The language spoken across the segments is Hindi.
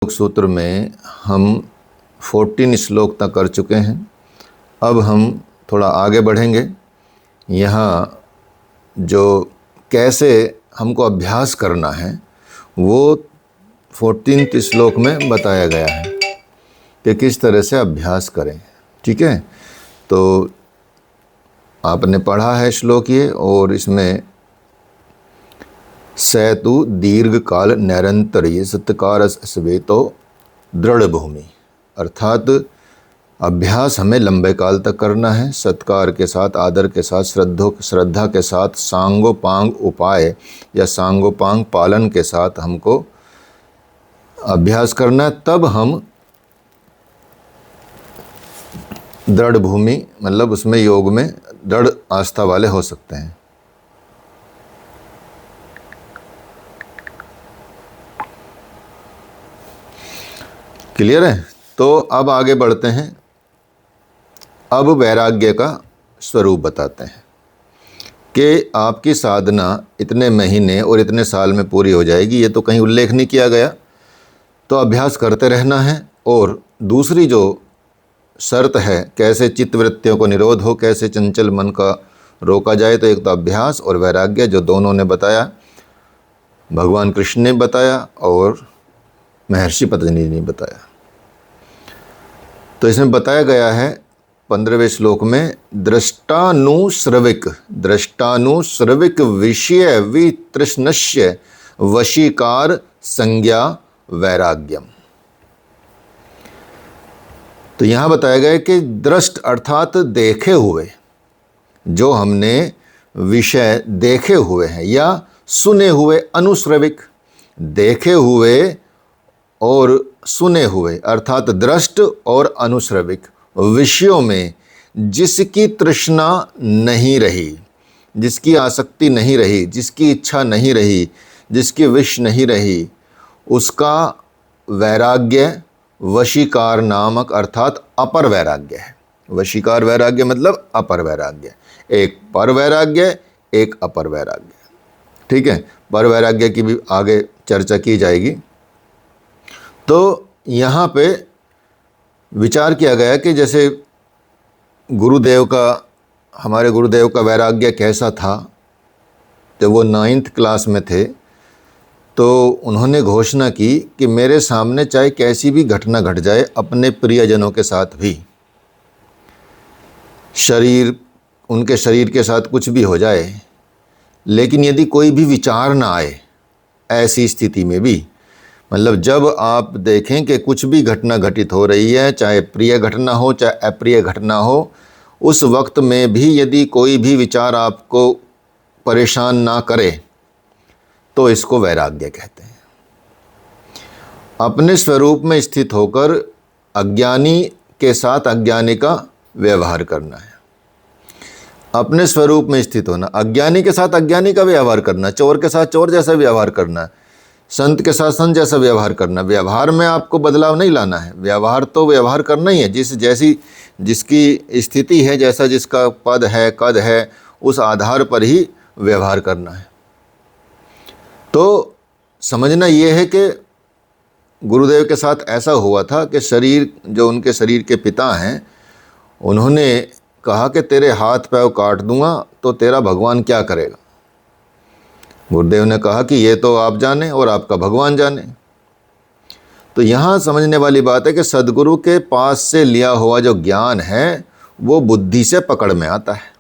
सूत्र में हम 14 श्लोक तक कर चुके हैं। अब हम थोड़ा आगे बढ़ेंगे। यहाँ जो कैसे हमको अभ्यास करना है वो 14 श्लोक में बताया गया है कि किस तरह से अभ्यास करें। ठीक है, तो आपने पढ़ा है श्लोक ये, और इसमें सैतु दीर्घ काल निरंतर ये सत्कार स्वेतो दृढ़ भूमि, अर्थात अभ्यास हमें लंबे काल तक करना है, सत्कार के साथ, आदर के साथ, श्रद्धा के साथ, सांगोपांग उपाय या सांगोपांग पालन के साथ हमको अभ्यास करना है। तब हम दृढ़ भूमि मतलब उसमें योग में दृढ़ आस्था वाले हो सकते हैं। क्लियर है? तो अब आगे बढ़ते हैं। अब वैराग्य का स्वरूप बताते हैं कि आपकी साधना इतने महीने और इतने साल में पूरी हो जाएगी, ये तो कहीं उल्लेख नहीं किया गया। तो अभ्यास करते रहना है। और दूसरी जो शर्त है कैसे चित्तवृत्तियों को निरोध हो, कैसे चंचल मन का रोका जाए, तो एक तो अभ्यास और वैराग्य जो दोनों ने बताया, भगवान कृष्ण ने बताया और महर्षि पतंजलि ने बताया। तो इसमें बताया गया है 15वें श्लोक में दृष्टानुश्रविक विषय वितृष्णस्य वशीकार संज्ञा वैराग्यम। तो यहाँ बताया गया कि दृष्ट अर्थात देखे हुए, जो हमने विषय देखे हुए हैं, या सुने हुए, अनुश्रविक देखे हुए और सुने हुए अर्थात दृष्ट और अनुश्रविक विषयों में जिसकी तृष्णा नहीं रही, जिसकी आसक्ति नहीं रही, जिसकी इच्छा नहीं रही, जिसकी विष नहीं रही, उसका वैराग्य वशीकार नामक अर्थात अपर वैराग्य है। वशीकार वैराग्य मतलब अपर वैराग्य, एक पर वैराग्य, एक अपर वैराग्य। ठीक है, पर वैराग्य की भी आगे चर्चा की जाएगी। तो यहाँ पे विचार किया गया कि जैसे हमारे गुरुदेव का वैराग्य कैसा था। जब वो 9th क्लास में थे तो उन्होंने घोषणा की कि मेरे सामने चाहे कैसी भी घटना घट जाए, अपने प्रियजनों के साथ भी, उनके शरीर के साथ कुछ भी हो जाए, लेकिन यदि कोई भी विचार ना आए, ऐसी स्थिति में भी, मतलब जब आप देखें कि कुछ भी घटना घटित हो रही है, चाहे प्रिय घटना हो चाहे अप्रिय घटना हो, उस वक्त में भी यदि कोई भी विचार आपको परेशान ना करे, तो इसको वैराग्य कहते हैं। अपने स्वरूप में स्थित होकर अज्ञानी के साथ अज्ञानी का व्यवहार करना है। अपने स्वरूप में स्थित होना, अज्ञानी के साथ अज्ञानी का व्यवहार करना, चोर के साथ चोर जैसा व्यवहार करना, संत के साथ संत जैसा व्यवहार करना। व्यवहार में आपको बदलाव नहीं लाना है, व्यवहार तो व्यवहार करना ही है। जिसकी स्थिति है, जैसा जिसका पद है, कद है, उस आधार पर ही व्यवहार करना है। तो समझना ये है कि गुरुदेव के साथ ऐसा हुआ था कि जो उनके शरीर के पिता हैं, उन्होंने कहा कि तेरे हाथ पैर काट दूंगा तो तेरा भगवान क्या करेगा। गुरुदेव ने कहा कि ये तो आप जाने और आपका भगवान जाने। तो यहाँ समझने वाली बात है कि सद्गुरु के पास से लिया हुआ जो ज्ञान है वो बुद्धि से पकड़ में आता है,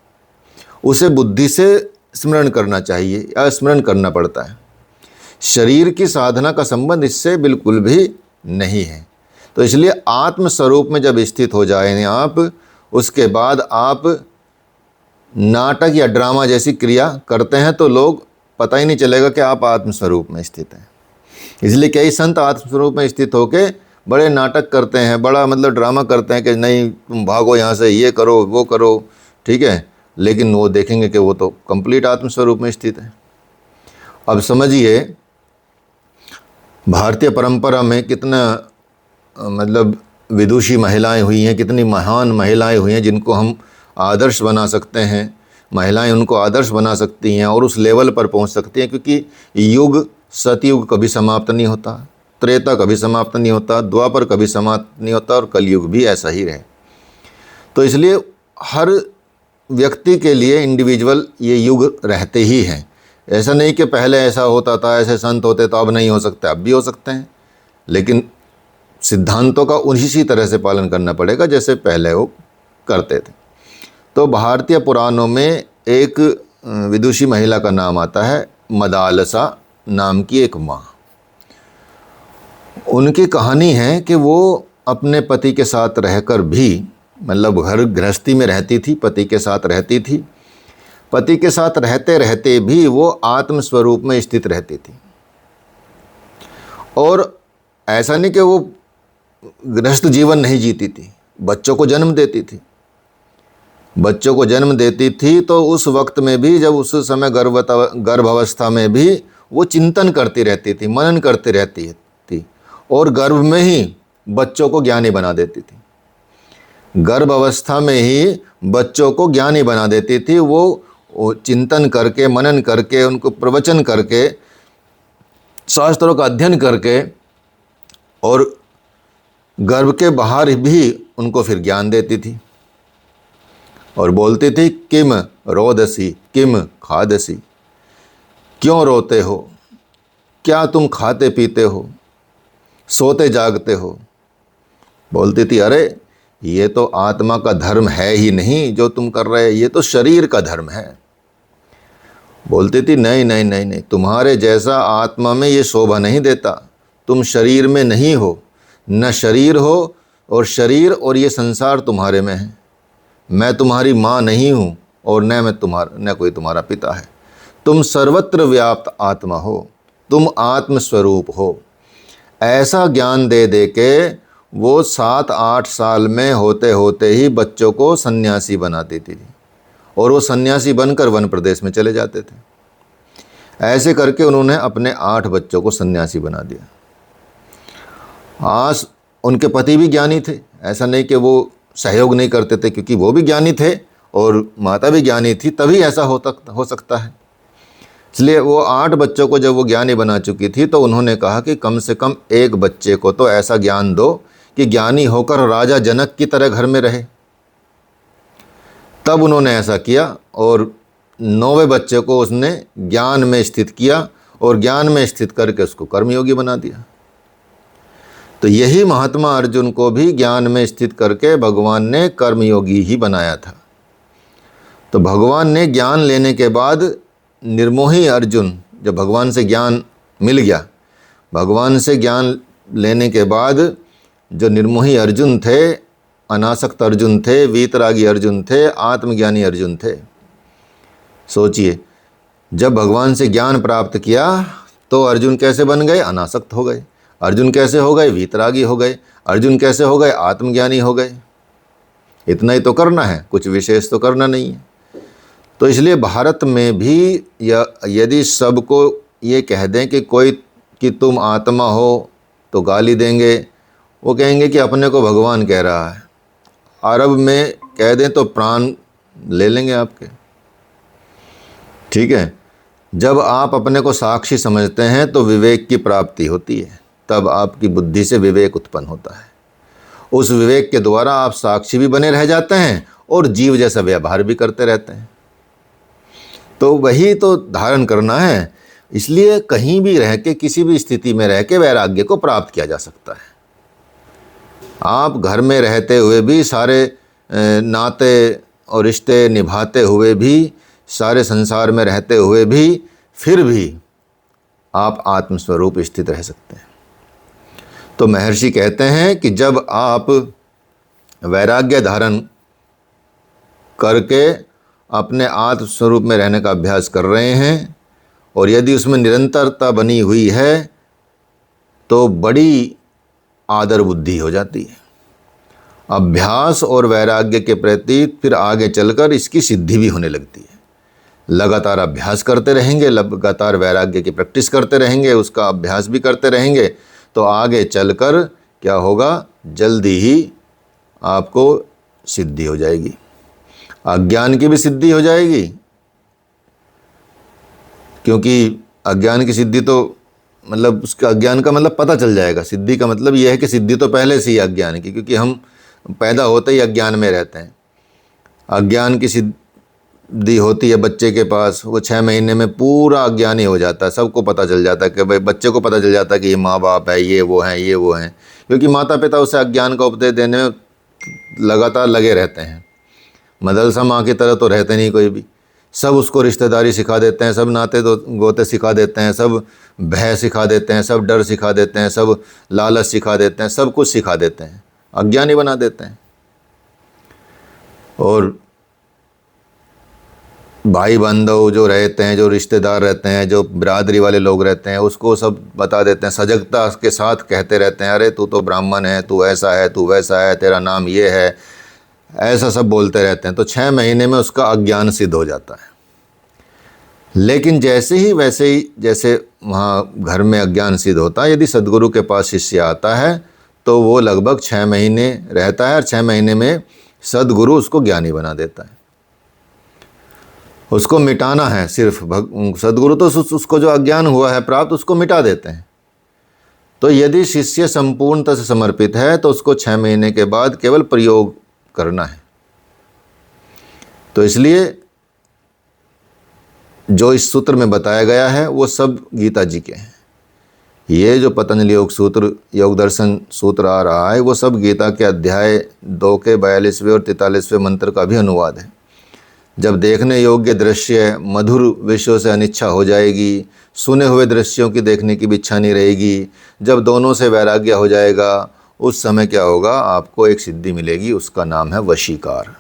उसे बुद्धि से स्मरण करना चाहिए या स्मरण करना पड़ता है। शरीर की साधना का संबंध इससे बिल्कुल भी नहीं है। तो इसलिए आत्म स्वरूप में जब स्थित हो जाएं आप, उसके बाद आप नाटक या ड्रामा जैसी क्रिया करते हैं तो लोग पता ही नहीं चलेगा कि आप आत्मस्वरूप में स्थित हैं। इसलिए कई संत आत्मस्वरूप में स्थित होके बड़े नाटक करते हैं, बड़ा मतलब ड्रामा करते हैं कि नहीं तुम भागो यहाँ से, ये करो वो करो। ठीक है, लेकिन वो देखेंगे कि वो तो कंप्लीट आत्मस्वरूप में स्थित है। अब समझिए भारतीय परंपरा में कितना मतलब विदुषी महिलाएं हुई हैं, कितनी महान महिलाएं हुई हैं जिनको हम आदर्श बना सकते हैं। महिलाएं उनको आदर्श बना सकती हैं और उस लेवल पर पहुंच सकती हैं, क्योंकि युग सतयुग कभी समाप्त नहीं होता। त्रेता कभी समाप्त नहीं होता, द्वापर कभी समाप्त नहीं होता और कलयुग भी ऐसा ही रहे। तो इसलिए हर व्यक्ति के लिए इंडिविजुअल ये युग रहते ही हैं। ऐसा नहीं कि पहले ऐसा होता था, ऐसे संत होते तो अब नहीं हो सकता, अब भी हो सकते हैं, लेकिन सिद्धांतों का उसी तरह से पालन करना पड़ेगा जैसे पहले वो करते थे। तो भारतीय पुराणों में एक विदुषी महिला का नाम आता है, मदालसा नाम की एक माँ। उनकी कहानी है कि वो अपने पति के साथ रहकर भी, मतलब घर गृहस्थी में रहती थी, पति के साथ रहती थी, पति के साथ रहते रहते भी वो आत्म स्वरूप में स्थित रहती थी। और ऐसा नहीं कि वो गृहस्थ जीवन नहीं जीती थी, बच्चों को जन्म देती थी। बच्चों को जन्म देती थी तो उस वक्त में भी, जब उस समय गर्भावस्था में भी वो चिंतन करती रहती थी, मनन करती रहती थी, और गर्भ में ही बच्चों को ज्ञानी बना देती थी। गर्भावस्था में ही बच्चों को ज्ञानी बना देती थी। वो चिंतन करके, मनन करके, उनको प्रवचन करके, शास्त्रों का अध्ययन करके, और गर्भ के बाहर भी उनको फिर ज्ञान देती थी और बोलती थी, किम रोदसी किम खादसी, क्यों रोते हो, क्या तुम खाते पीते हो, सोते जागते हो। बोलती थी, अरे ये तो आत्मा का धर्म है ही नहीं जो तुम कर रहे, ये तो शरीर का धर्म है। बोलती थी, नहीं नहीं नहीं नहीं, तुम्हारे जैसा आत्मा में ये शोभा नहीं देता, तुम शरीर में नहीं हो, न शरीर हो, और शरीर और ये संसार तुम्हारे में है। मैं तुम्हारी माँ नहीं हूँ और न कोई तुम्हारा पिता है। तुम सर्वत्र व्याप्त आत्मा हो, तुम आत्मस्वरूप हो। ऐसा ज्ञान दे दे के वो 7-8 साल में होते होते ही बच्चों को सन्यासी बना देती थी, और वो सन्यासी बनकर वन प्रदेश में चले जाते थे। ऐसे करके उन्होंने अपने 8 बच्चों को सन्यासी बना दिया। आज उनके पति भी ज्ञानी थे, ऐसा नहीं कि वो सहयोग नहीं करते थे, क्योंकि वो भी ज्ञानी थे और माता भी ज्ञानी थी, तभी ऐसा हो सकता है। इसलिए वो 8 बच्चों को जब वो ज्ञानी बना चुकी थी तो उन्होंने कहा कि कम से कम एक बच्चे को तो ऐसा ज्ञान दो कि ज्ञानी होकर राजा जनक की तरह घर में रहे। तब उन्होंने ऐसा किया और 9वें बच्चे को उसने ज्ञान में स्थित किया और ज्ञान में स्थित करके उसको कर्मयोगी बना दिया। तो यही महात्मा अर्जुन को भी ज्ञान में स्थित करके भगवान ने कर्मयोगी ही बनाया था। तो भगवान ने ज्ञान लेने के बाद निर्मोही अर्जुन, जब भगवान से ज्ञान मिल गया, भगवान से ज्ञान लेने के बाद जो निर्मोही अर्जुन थे, अनासक्त अर्जुन थे, वीतरागी अर्जुन थे, आत्मज्ञानी अर्जुन थे। सोचिए, जब भगवान से ज्ञान प्राप्त किया तो अर्जुन कैसे बन गए? अनासक्त हो गए। अर्जुन कैसे हो गए? वीतरागी हो गए। अर्जुन कैसे हो गए? आत्मज्ञानी हो गए। इतना ही तो करना है, कुछ विशेष तो करना नहीं है। तो इसलिए भारत में भी यदि सबको ये कह दें कि तुम आत्मा हो तो गाली देंगे, वो कहेंगे कि अपने को भगवान कह रहा है। अरब में कह दें तो प्राण ले लेंगे आपके। ठीक है, जब आप अपने को साक्षी समझते हैं तो विवेक की प्राप्ति होती है, तब आपकी बुद्धि से विवेक उत्पन्न होता है। उस विवेक के द्वारा आप साक्षी भी बने रह जाते हैं और जीव जैसा व्यवहार भी करते रहते हैं। तो वही तो धारण करना है। इसलिए कहीं भी रह के, किसी भी स्थिति में रह के वैराग्य को प्राप्त किया जा सकता है। आप घर में रहते हुए भी सारे नाते और रिश्ते निभाते हुए भी, सारे संसार में रहते हुए भी, फिर भी आप आत्मस्वरूप स्थित रह सकते हैं। तो महर्षि कहते हैं कि जब आप वैराग्य धारण करके अपने आत्मस्वरूप में रहने का अभ्यास कर रहे हैं और यदि उसमें निरंतरता बनी हुई है तो बड़ी आदर बुद्धि हो जाती है। अभ्यास और वैराग्य के प्रति फिर आगे चलकर इसकी सिद्धि भी होने लगती है। लगातार अभ्यास करते रहेंगे, लगातार वैराग्य की प्रैक्टिस करते रहेंगे, उसका अभ्यास भी करते रहेंगे, तो आगे चलकर क्या होगा? जल्दी ही आपको सिद्धि हो जाएगी। अज्ञान की भी सिद्धि हो जाएगी, क्योंकि अज्ञान की सिद्धि तो मतलब उसका अज्ञान का मतलब पता चल जाएगा। सिद्धि का मतलब यह है कि सिद्धि तो पहले से ही अज्ञान की, क्योंकि हम पैदा होते ही अज्ञान में रहते हैं। अज्ञान की सिद्धि होती है बच्चे के पास, वो 6 महीने में पूरा अज्ञानी हो जाता है। सबको पता चल जाता है कि भाई, बच्चे को पता चल जाता है कि ये माँ बाप है, ये वो हैं, ये वो हैं, क्योंकि माता पिता उसे अज्ञान का उपदेश देने में लगातार लगे रहते हैं। मदरसा माँ की तरह तो रहते नहीं कोई भी। सब उसको रिश्तेदारी सिखा देते हैं, सब नाते गोते सिखा देते हैं, सब भय सिखा देते हैं, सब डर सिखा देते हैं, सब लालच सिखा देते हैं, सब कुछ सिखा देते हैं, अज्ञानी बना देते हैं। और भाई बंधु जो रहते हैं, जो रिश्तेदार रहते हैं, जो बिरादरी वाले लोग रहते हैं, उसको सब बता देते हैं, सजगता के साथ कहते रहते हैं, अरे तू तो ब्राह्मण है, तू ऐसा है, तू वैसा है, तेरा नाम ये है, ऐसा सब बोलते रहते हैं। तो 6 महीने में उसका अज्ञान सिद्ध हो जाता है। लेकिन जैसे ही वैसे ही जैसे वहाँ घर में अज्ञान सिद्ध होता है, यदि सद्गुरु के पास शिष्य आता है तो वो लगभग 6 महीने रहता है, और 6 महीने में सद्गुरु उसको ज्ञानी बना देता है। उसको मिटाना है सिर्फ सद्गुरु तो उसको जो अज्ञान हुआ है प्राप्त, उसको मिटा देते हैं। तो यदि शिष्य संपूर्णतः से समर्पित है तो उसको 6 महीने के बाद केवल प्रयोग करना है। तो इसलिए जो इस सूत्र में बताया गया है वो सब गीता जी के हैं। ये जो पतंजलि योग सूत्र, योग दर्शन सूत्र आ रहा है, वो सब गीता के अध्याय 2 के 42वें और 43वें मंत्र का भी अनुवाद है। जब देखने योग्य दृश्य मधुर विषयों से अनिच्छा हो जाएगी, सुने हुए दृश्यों की देखने की भी इच्छा नहीं रहेगी, जब दोनों से वैराग्य हो जाएगा, उस समय क्या होगा, आपको एक सिद्धि मिलेगी, उसका नाम है वशीकार।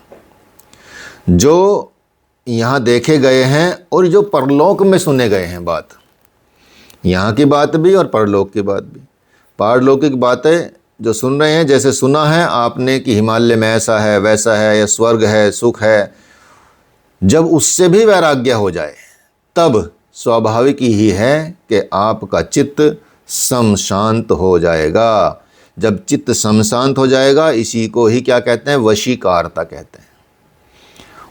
जो यहाँ देखे गए हैं और जो परलोक में सुने गए हैं बात, यहाँ की बात भी और परलोक की बात भी। पारलौकिक बातें जो सुन रहे हैं, जैसे सुना है आपने कि हिमालय में ऐसा है वैसा है, या स्वर्ग है, सुख है, जब उससे भी वैराग्य हो जाए तब स्वाभाविक ही है कि आपका चित्त सम शांत हो जाएगा। जब चित्त सम शांत हो जाएगा, इसी को ही क्या कहते हैं, वशीकारता कहते हैं।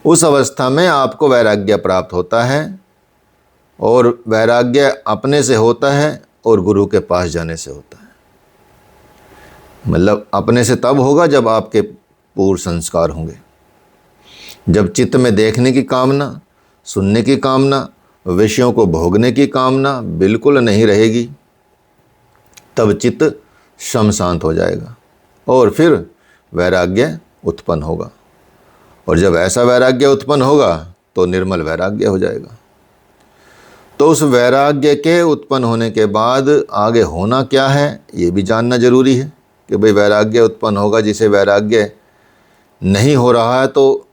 उस अवस्था में आपको वैराग्य प्राप्त होता है, और वैराग्य अपने से होता है और गुरु के पास जाने से होता है। मतलब अपने से तब होगा जब आपके पूर्व संस्कार होंगे। जब चित्त में देखने की कामना, सुनने की कामना, विषयों को भोगने की कामना बिल्कुल नहीं रहेगी, तब चित्त शम शांत हो जाएगा और फिर वैराग्य उत्पन्न होगा। और जब ऐसा वैराग्य उत्पन्न होगा तो निर्मल वैराग्य हो जाएगा। तो उस वैराग्य के उत्पन्न होने के बाद आगे होना क्या है, ये भी जानना जरूरी है कि भाई वैराग्य उत्पन्न होगा। जिसे वैराग्य नहीं हो रहा है तो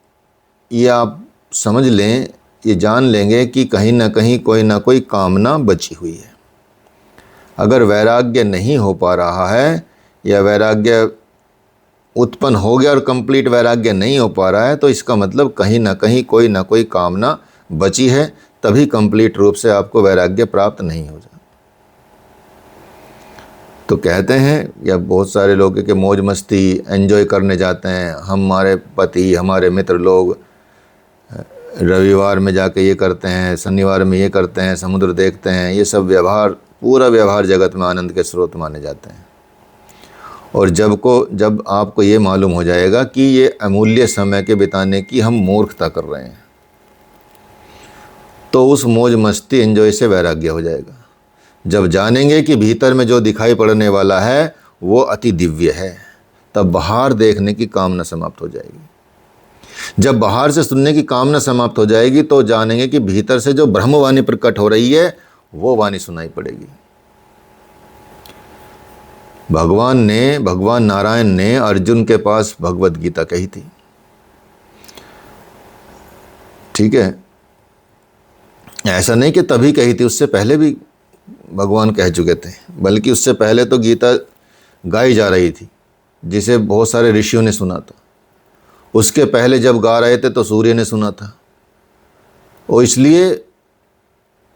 ये आप समझ लें, ये जान लेंगे कि कहीं ना कहीं कोई ना कोई कामना बची हुई है। अगर वैराग्य नहीं हो पा रहा है, या वैराग्य उत्पन्न हो गया और कंप्लीट वैराग्य नहीं हो पा रहा है, तो इसका मतलब कहीं ना कहीं कोई ना कोई कामना बची है, तभी कंप्लीट रूप से आपको वैराग्य प्राप्त नहीं हो जाता। तो कहते हैं, या बहुत सारे लोग के मौज मस्ती एंजॉय करने जाते हैं, हमारे पति, हमारे मित्र लोग रविवार में जाके ये करते हैं, शनिवार में ये करते हैं, समुद्र देखते हैं, ये सब व्यवहार, पूरा व्यवहार जगत में आनंद के स्रोत माने जाते हैं। और जब आपको ये मालूम हो जाएगा कि ये अमूल्य समय के बिताने की हम मूर्खता कर रहे हैं, तो उस मौज मस्ती एंजॉय से वैराग्य हो जाएगा। जब जानेंगे कि भीतर में जो दिखाई पड़ने वाला है वो अति दिव्य है, तब बाहर देखने की कामना समाप्त हो जाएगी। जब बाहर से सुनने की कामना समाप्त हो जाएगी तो जानेंगे कि भीतर से जो ब्रह्मवाणी प्रकट हो रही है वो वाणी सुनाई पड़ेगी। भगवान नारायण ने अर्जुन के पास भगवत गीता कही थी, ठीक है। ऐसा नहीं कि तभी कही थी, उससे पहले भी भगवान कह चुके थे, बल्कि उससे पहले तो गीता गाई जा रही थी, जिसे बहुत सारे ऋषियों ने सुना था। उसके पहले जब गा रहे थे तो सूर्य ने सुना था। और इसलिए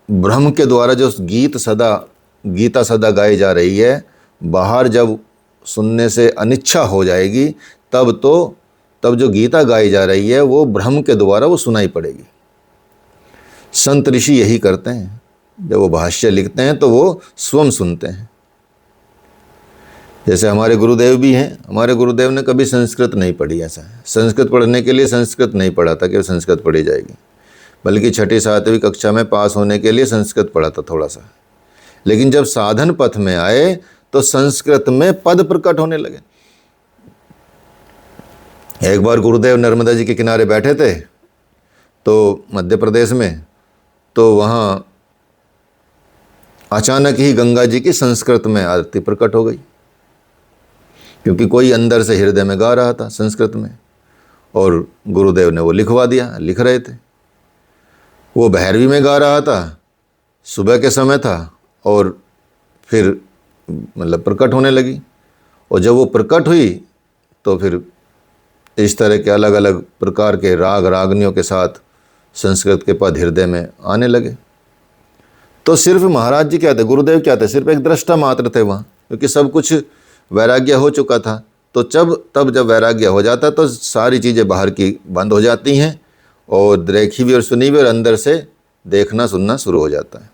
ब्रह्म के द्वारा जो गीता सदा गाई जा रही है, बाहर जब सुनने से अनिच्छा हो जाएगी, तब जो गीता गाई जा रही है वो ब्रह्म के द्वारा वो सुनाई पड़ेगी। संत ऋषि यही करते हैं, जब वो भाष्य लिखते हैं तो वो स्वयं सुनते हैं। जैसे हमारे गुरुदेव भी हैं, हमारे गुरुदेव ने कभी संस्कृत नहीं पढ़ी। ऐसा है, संस्कृत पढ़ने के लिए संस्कृत नहीं पढ़ा था कि संस्कृत पढ़ी जाएगी, बल्कि छठी सातवीं कक्षा में पास होने के लिए संस्कृत पढ़ा था थोड़ा सा। लेकिन जब साधन पथ में आए तो संस्कृत में पद प्रकट होने लगे। एक बार गुरुदेव नर्मदा जी के किनारे बैठे थे तो मध्य प्रदेश में, तो वहाँ अचानक ही गंगा जी की संस्कृत में आरती प्रकट हो गई, क्योंकि कोई अंदर से हृदय में गा रहा था संस्कृत में, और गुरुदेव ने वो लिखवा दिया। लिख रहे थे, वो भैरवी में गा रहा था, सुबह के समय था, और फिर मतलब प्रकट होने लगी। और जब वो प्रकट हुई तो फिर इस तरह के अलग अलग प्रकार के राग रागनियों के साथ संस्कृत के पद हृदय में आने लगे। तो सिर्फ महाराज जी क्या थे, गुरुदेव क्या थे, सिर्फ एक दृष्टा मात्र थे वहाँ, क्योंकि सब कुछ वैराग्य हो चुका था। तो तब जब वैराग्य हो जाता तो सारी चीज़ें बाहर की बंद हो जाती हैं, और देखी भी और सुनी भी, और अंदर से देखना सुनना शुरू हो जाता है।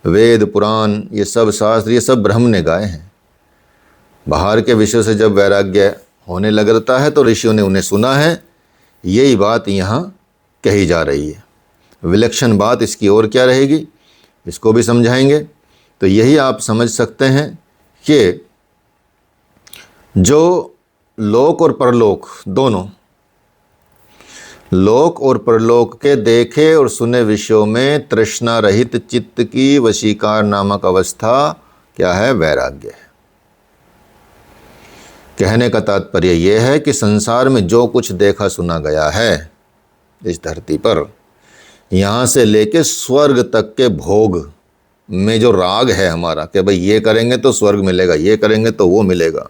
वेद पुराण ये सब शास्त्र, ये सब ब्रह्म ने गाए हैं। बाहर के विषयों से जब वैराग्य होने लगता है तो ऋषियों ने उन्हें सुना है। यही बात यहाँ कही जा रही है। विलक्षण बात इसकी और क्या रहेगी, इसको भी समझाएंगे। तो यही आप समझ सकते हैं कि जो लोक और परलोक दोनों, लोक और परलोक के देखे और सुने विषयों में तृष्णा रहित चित्त की वशीकार नामक अवस्था क्या है, वैराग्य है। कहने का तात्पर्य यह है कि संसार में जो कुछ देखा सुना गया है इस धरती पर, यहाँ से लेके स्वर्ग तक के भोग में जो राग है हमारा कि भाई ये करेंगे तो स्वर्ग मिलेगा, ये करेंगे तो वो मिलेगा,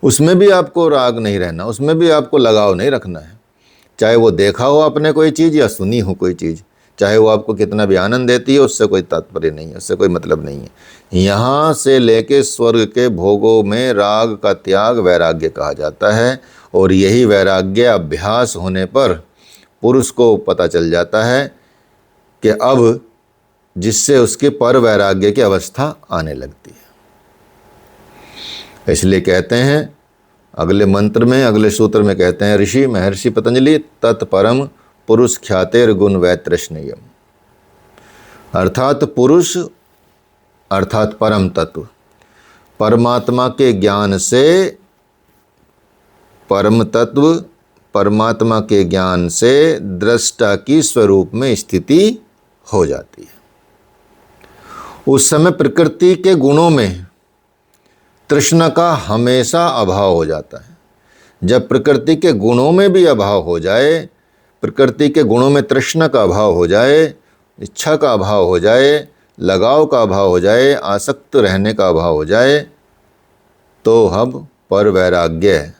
उसमें भी आपको राग नहीं रहना, उसमें भी आपको लगाव नहीं रखना है। चाहे वो देखा हो आपने कोई चीज़ या सुनी हो कोई चीज़, चाहे वो आपको कितना भी आनंद देती है, उससे कोई तात्पर्य नहीं है, उससे कोई मतलब नहीं है। यहाँ से लेके स्वर्ग के भोगों में राग का त्याग वैराग्य कहा जाता है। और यही वैराग्य अभ्यास होने पर पुरुष को पता चल जाता है कि अब जिससे उसके पर वैराग्य की अवस्था आने लगती है। इसलिए कहते हैं अगले मंत्र में, अगले सूत्र में कहते हैं ऋषि महर्षि पतंजलि, तत्परम पुरुष ख्यातेर गुण वैतृष्णयम। अर्थात पुरुष अर्थात परम तत्व, परमात्मा के ज्ञान से, परम तत्व परमात्मा के ज्ञान से दृष्टा की स्वरूप में स्थिति हो जाती है। उस समय प्रकृति के गुणों में तृष्णा का हमेशा अभाव हो जाता है। जब प्रकृति के गुणों में भी अभाव हो जाए, प्रकृति के गुणों में तृष्णा का अभाव हो जाए, इच्छा का अभाव हो जाए, लगाव का अभाव हो जाए, आसक्त रहने का अभाव हो जाए, तो हम पर वैराग्य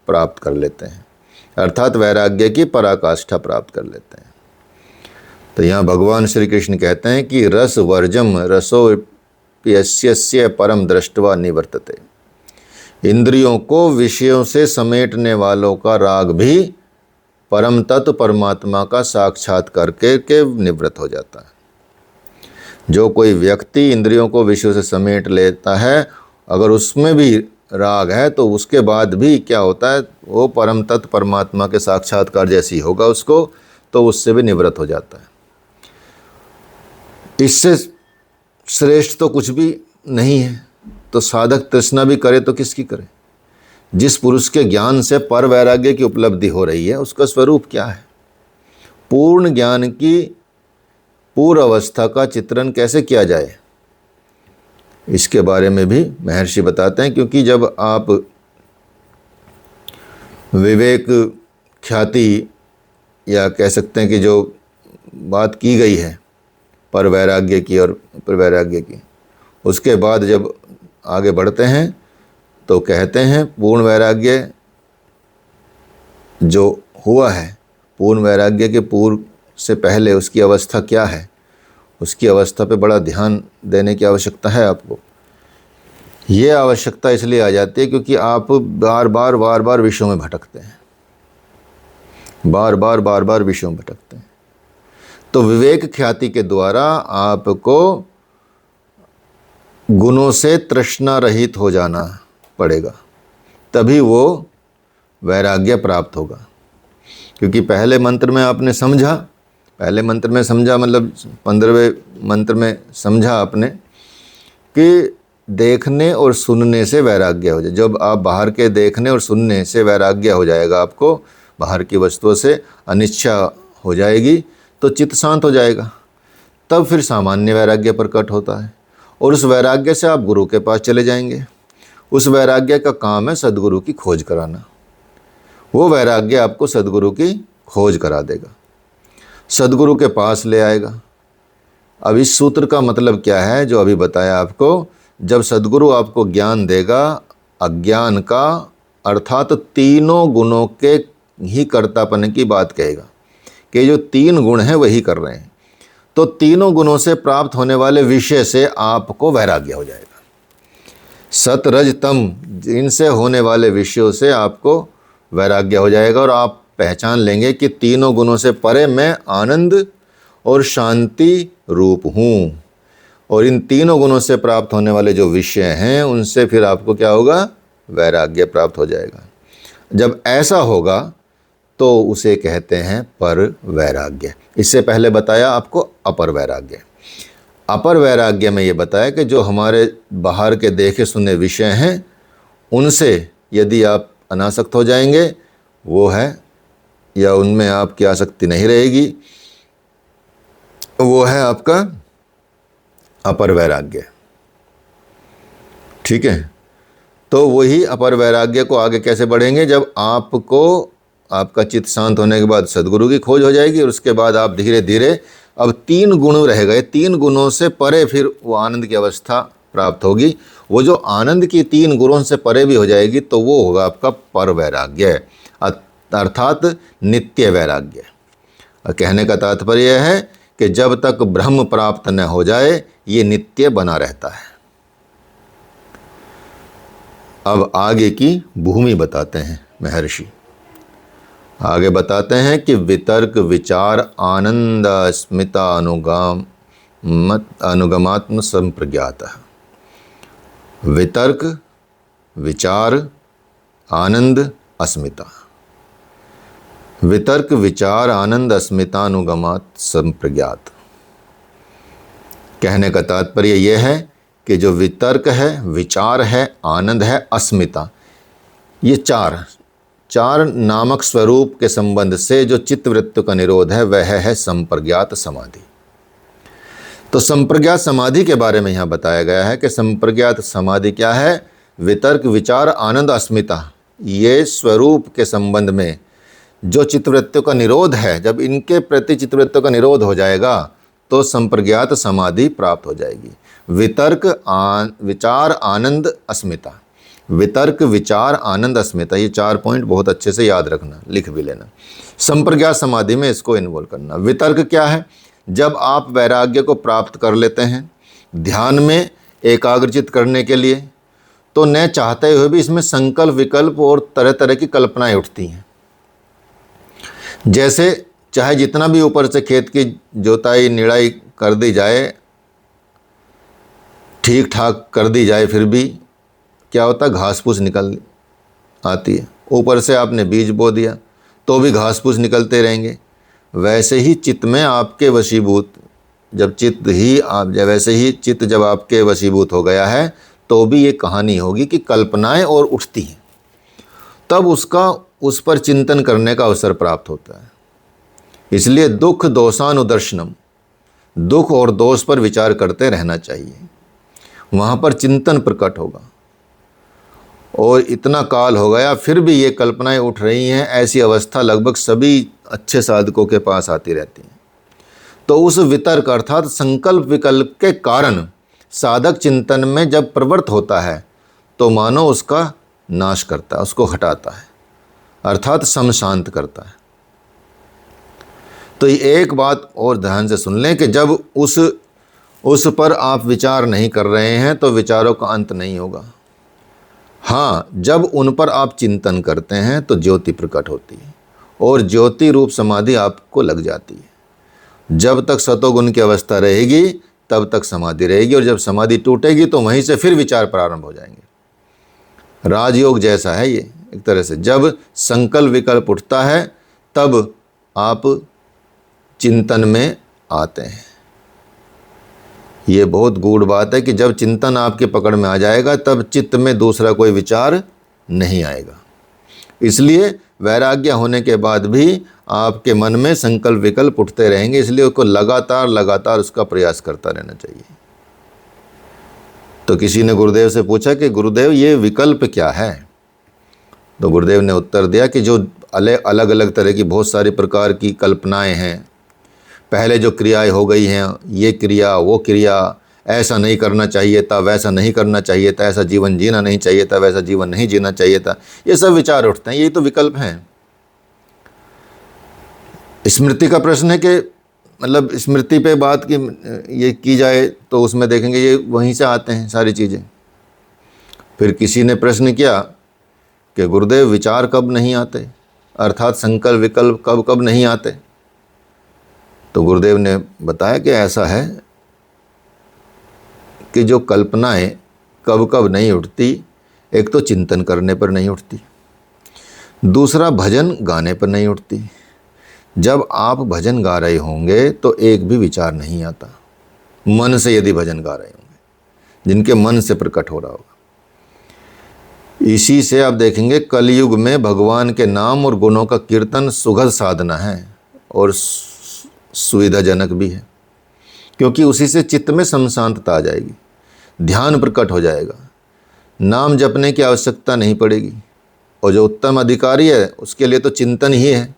प्राप्त कर लेते हैं, अर्थात वैराग्य की पराकाष्ठा प्राप्त कर लेते हैं। तो यहाँ भगवान श्री कृष्ण कहते हैं कि रस वर्जम रसो यस्य परम दृष्टवा निवर्तते। इंद्रियों को विषयों से समेटने वालों का राग भी परम तत्व परमात्मा का साक्षात करके के निवृत्त हो जाता है। जो कोई व्यक्ति इंद्रियों को विषयों से समेट लेता है, अगर उसमें भी राग है तो उसके बाद भी क्या होता है, वो परम तत्व परमात्मा के साक्षात्कार जैसी होगा उसको, तो उससे भी निवृत्त हो जाता है। इससे श्रेष्ठ तो कुछ भी नहीं है। तो साधक तृष्णा भी करे तो किसकी करे। जिस पुरुष के ज्ञान से पर वैराग्य की उपलब्धि हो रही है, उसका स्वरूप क्या है, पूर्ण ज्ञान की पूर्व अवस्था का चित्रण कैसे किया जाए, इसके बारे में भी महर्षि बताते हैं। क्योंकि जब आप विवेक ख्याति या कह सकते हैं कि जो बात की गई है पर वैराग्य की और पर वैराग्य की, उसके बाद जब आगे बढ़ते हैं तो कहते हैं पूर्ण वैराग्य जो हुआ है, पूर्ण वैराग्य के पूर्व से पहले उसकी अवस्था क्या है, उसकी अवस्था पे बड़ा ध्यान देने की आवश्यकता है आपको। ये आवश्यकता इसलिए आ जाती है क्योंकि आप बार बार विषयों में भटकते हैं, बार बार विषयों में भटकते हैं। तो विवेक ख्याति के द्वारा आपको गुणों से तृष्णा रहित हो जाना पड़ेगा, तभी वो वैराग्य प्राप्त होगा। क्योंकि पहले मंत्र में आपने समझा, पहले मंत्र में समझा मतलब 15वें मंत्र में समझा आपने कि देखने और सुनने से वैराग्य हो जाए। जब आप बाहर के देखने और सुनने से वैराग्य हो जाएगा, आपको बाहर की वस्तुओं से अनिच्छा हो जाएगी, तो चित्त शांत हो जाएगा। तब फिर सामान्य वैराग्य प्रकट होता है और उस वैराग्य से आप गुरु के पास चले जाएंगे। उस वैराग्य का काम है सद्गुरु की खोज कराना। वो वैराग्य आपको सद्गुरु की खोज करा देगा, सद्गुरु के पास ले आएगा। अब इस सूत्र का मतलब क्या है जो अभी बताया आपको? जब सद्गुरु आपको ज्ञान देगा अज्ञान का, अर्थात तीनों गुणों के ही कर्तापन की बात कहेगा कि जो 3 गुण हैं वही कर रहे हैं, तो तीनों गुणों से प्राप्त होने वाले विषय से आपको वैराग्य हो जाएगा। सत रज तम, इनसे होने वाले विषयों से आपको वैराग्य हो जाएगा और आप पहचान लेंगे कि तीनों गुणों से परे मैं आनंद और शांति रूप हूँ। और इन तीनों गुणों से प्राप्त होने वाले जो विषय हैं उनसे फिर आपको क्या होगा? वैराग्य प्राप्त हो जाएगा। जब ऐसा होगा तो उसे कहते हैं पर वैराग्य। इससे पहले बताया आपको अपर वैराग्य। अपर वैराग्य में ये बताया कि जो हमारे बाहर के देखे सुने विषय हैं उनसे यदि आप अनासक्त हो जाएंगे, वो है, या उनमें आपकी आसक्ति नहीं रहेगी, वो है आपका अपर वैराग्य। ठीक है, तो वही अपर वैराग्य को आगे कैसे बढ़ेंगे? जब आपको आपका चित्त शांत होने के बाद सद्गुरु की खोज हो जाएगी और उसके बाद आप धीरे धीरे अब 3 गुण रह गए, 3 गुणों से परे फिर वो आनंद की अवस्था प्राप्त होगी। वो जो आनंद की 3 गुणों से परे भी हो जाएगी तो वो होगा आपका पर वैराग्य, अर्थात नित्य वैराग्य। कहने का तात्पर्य है कि जब तक ब्रह्म प्राप्त न हो जाए ये नित्य बना रहता है। अब आगे की भूमि बताते हैं महर्षि। आगे बताते हैं कि वितर्क विचार आनंद अस्मिता अनुगमात्म संप्रज्ञात। वितर्क विचार आनंद अस्मिता, वितर्क विचार आनंद अस्मितानुगमात संप्रज्ञात। कहने का तात्पर्य यह है कि जो वितर्क है, विचार है, आनंद है, अस्मिता, ये चार नामक स्वरूप के संबंध से जो चित्तवृत्ति का निरोध है वह है संप्रज्ञात समाधि। तो संप्रज्ञात समाधि के बारे में यहाँ बताया गया है कि संप्रज्ञात समाधि क्या है? वितर्क विचार आनंद अस्मिता, ये स्वरूप के संबंध में जो चित्तवृत्तियों का निरोध है, जब इनके प्रति चित्तवृत्तियों का निरोध हो जाएगा तो संप्रज्ञात समाधि प्राप्त हो जाएगी। वितर्क विचार आनंद अस्मिता, वितर्क विचार आनंद अस्मिता, ये 4 पॉइंट बहुत अच्छे से याद रखना, लिख भी लेना। संप्रज्ञात समाधि में इसको इन्वॉल्व करना। वितर्क क्या है? जब आप वैराग्य को प्राप्त कर लेते हैं ध्यान में एकाग्रचित करने के लिए, तो न चाहते हुए भी इसमें संकल्प विकल्प और तरह तरह की कल्पनाएं उठती हैं। जैसे चाहे जितना भी ऊपर से खेत की जोताई निड़ाई कर दी जाए, ठीक ठाक कर दी जाए, फिर भी क्या होता है? घास फूस निकल आती है। ऊपर से आपने बीज बो दिया तो भी घास फूस निकलते रहेंगे। वैसे ही चित्त में आपके वशीभूत, जब वैसे ही चित्त जब आपके वशीभूत हो गया है तो भी ये कहानी होगी कि कल्पनाएं और उठती हैं, तब उस पर चिंतन करने का अवसर प्राप्त होता है। इसलिए दुख दोषानुदर्शनम, दुख और दोष पर विचार करते रहना चाहिए, वहाँ पर चिंतन प्रकट होगा। और इतना काल हो गया फिर भी ये कल्पनाएं उठ रही हैं, ऐसी अवस्था लगभग सभी अच्छे साधकों के पास आती रहती हैं। तो उस वितर्क अर्थात संकल्प विकल्प के कारण साधक चिंतन में जब प्रवृत्त होता है तो मानो उसका नाश करता है, उसको हटाता है, अर्थात सम शांत करता है। तो ये एक बात और ध्यान से सुन लें कि जब उस पर आप विचार नहीं कर रहे हैं तो विचारों का अंत नहीं होगा। हाँ, जब उन पर आप चिंतन करते हैं तो ज्योति प्रकट होती है और ज्योति रूप समाधि आपको लग जाती है। जब तक सतोगुण की अवस्था रहेगी तब तक समाधि रहेगी, और जब समाधि टूटेगी तो वहीं से फिर विचार प्रारंभ हो जाएंगे। राजयोग जैसा है ये एक तरह से। जब संकल्प विकल्प उठता है तब आप चिंतन में आते हैं। ये बहुत गूढ़ बात है कि जब चिंतन आपके पकड़ में आ जाएगा तब चित्त में दूसरा कोई विचार नहीं आएगा। इसलिए वैराग्य होने के बाद भी आपके मन में संकल्प विकल्प उठते रहेंगे, इसलिए उसको लगातार उसका प्रयास करता रहना चाहिए। तो किसी ने गुरुदेव से पूछा कि गुरुदेव ये विकल्प क्या है? तो गुरुदेव ने उत्तर दिया कि जो अलग अलग तरह की बहुत सारी प्रकार की कल्पनाएं हैं, पहले जो क्रियाएं हो गई हैं, ये क्रिया वो क्रिया, ऐसा नहीं करना चाहिए था, वैसा नहीं करना चाहिए था, ऐसा जीवन जीना नहीं चाहिए था, वैसा जीवन नहीं जीना चाहिए था, ये सब विचार उठते हैं। यही तो विकल्प हैं। स्मृति का प्रश्न है कि मतलब स्मृति पे बात की ये की जाए तो उसमें देखेंगे ये वहीं से आते हैं सारी चीज़ें। फिर किसी ने प्रश्न किया कि गुरुदेव विचार कब नहीं आते, अर्थात संकल्प विकल्प कब कब नहीं आते? तो गुरुदेव ने बताया कि ऐसा है कि जो कल्पनाएं कब कब नहीं उठती, एक तो चिंतन करने पर नहीं उठती, दूसरा भजन गाने पर नहीं उठती। जब आप भजन गा रहे होंगे तो एक भी विचार नहीं आता, मन से यदि भजन गा रहे होंगे, जिनके मन से प्रकट हो रहा होगा। इसी से आप देखेंगे कलयुग में भगवान के नाम और गुणों का कीर्तन सुखद साधना है और सुविधाजनक भी है, क्योंकि उसी से चित्त में शांतता आ जाएगी, ध्यान प्रकट हो जाएगा, नाम जपने की आवश्यकता नहीं पड़ेगी। और जो उत्तम अधिकारी है उसके लिए तो चिंतन ही है,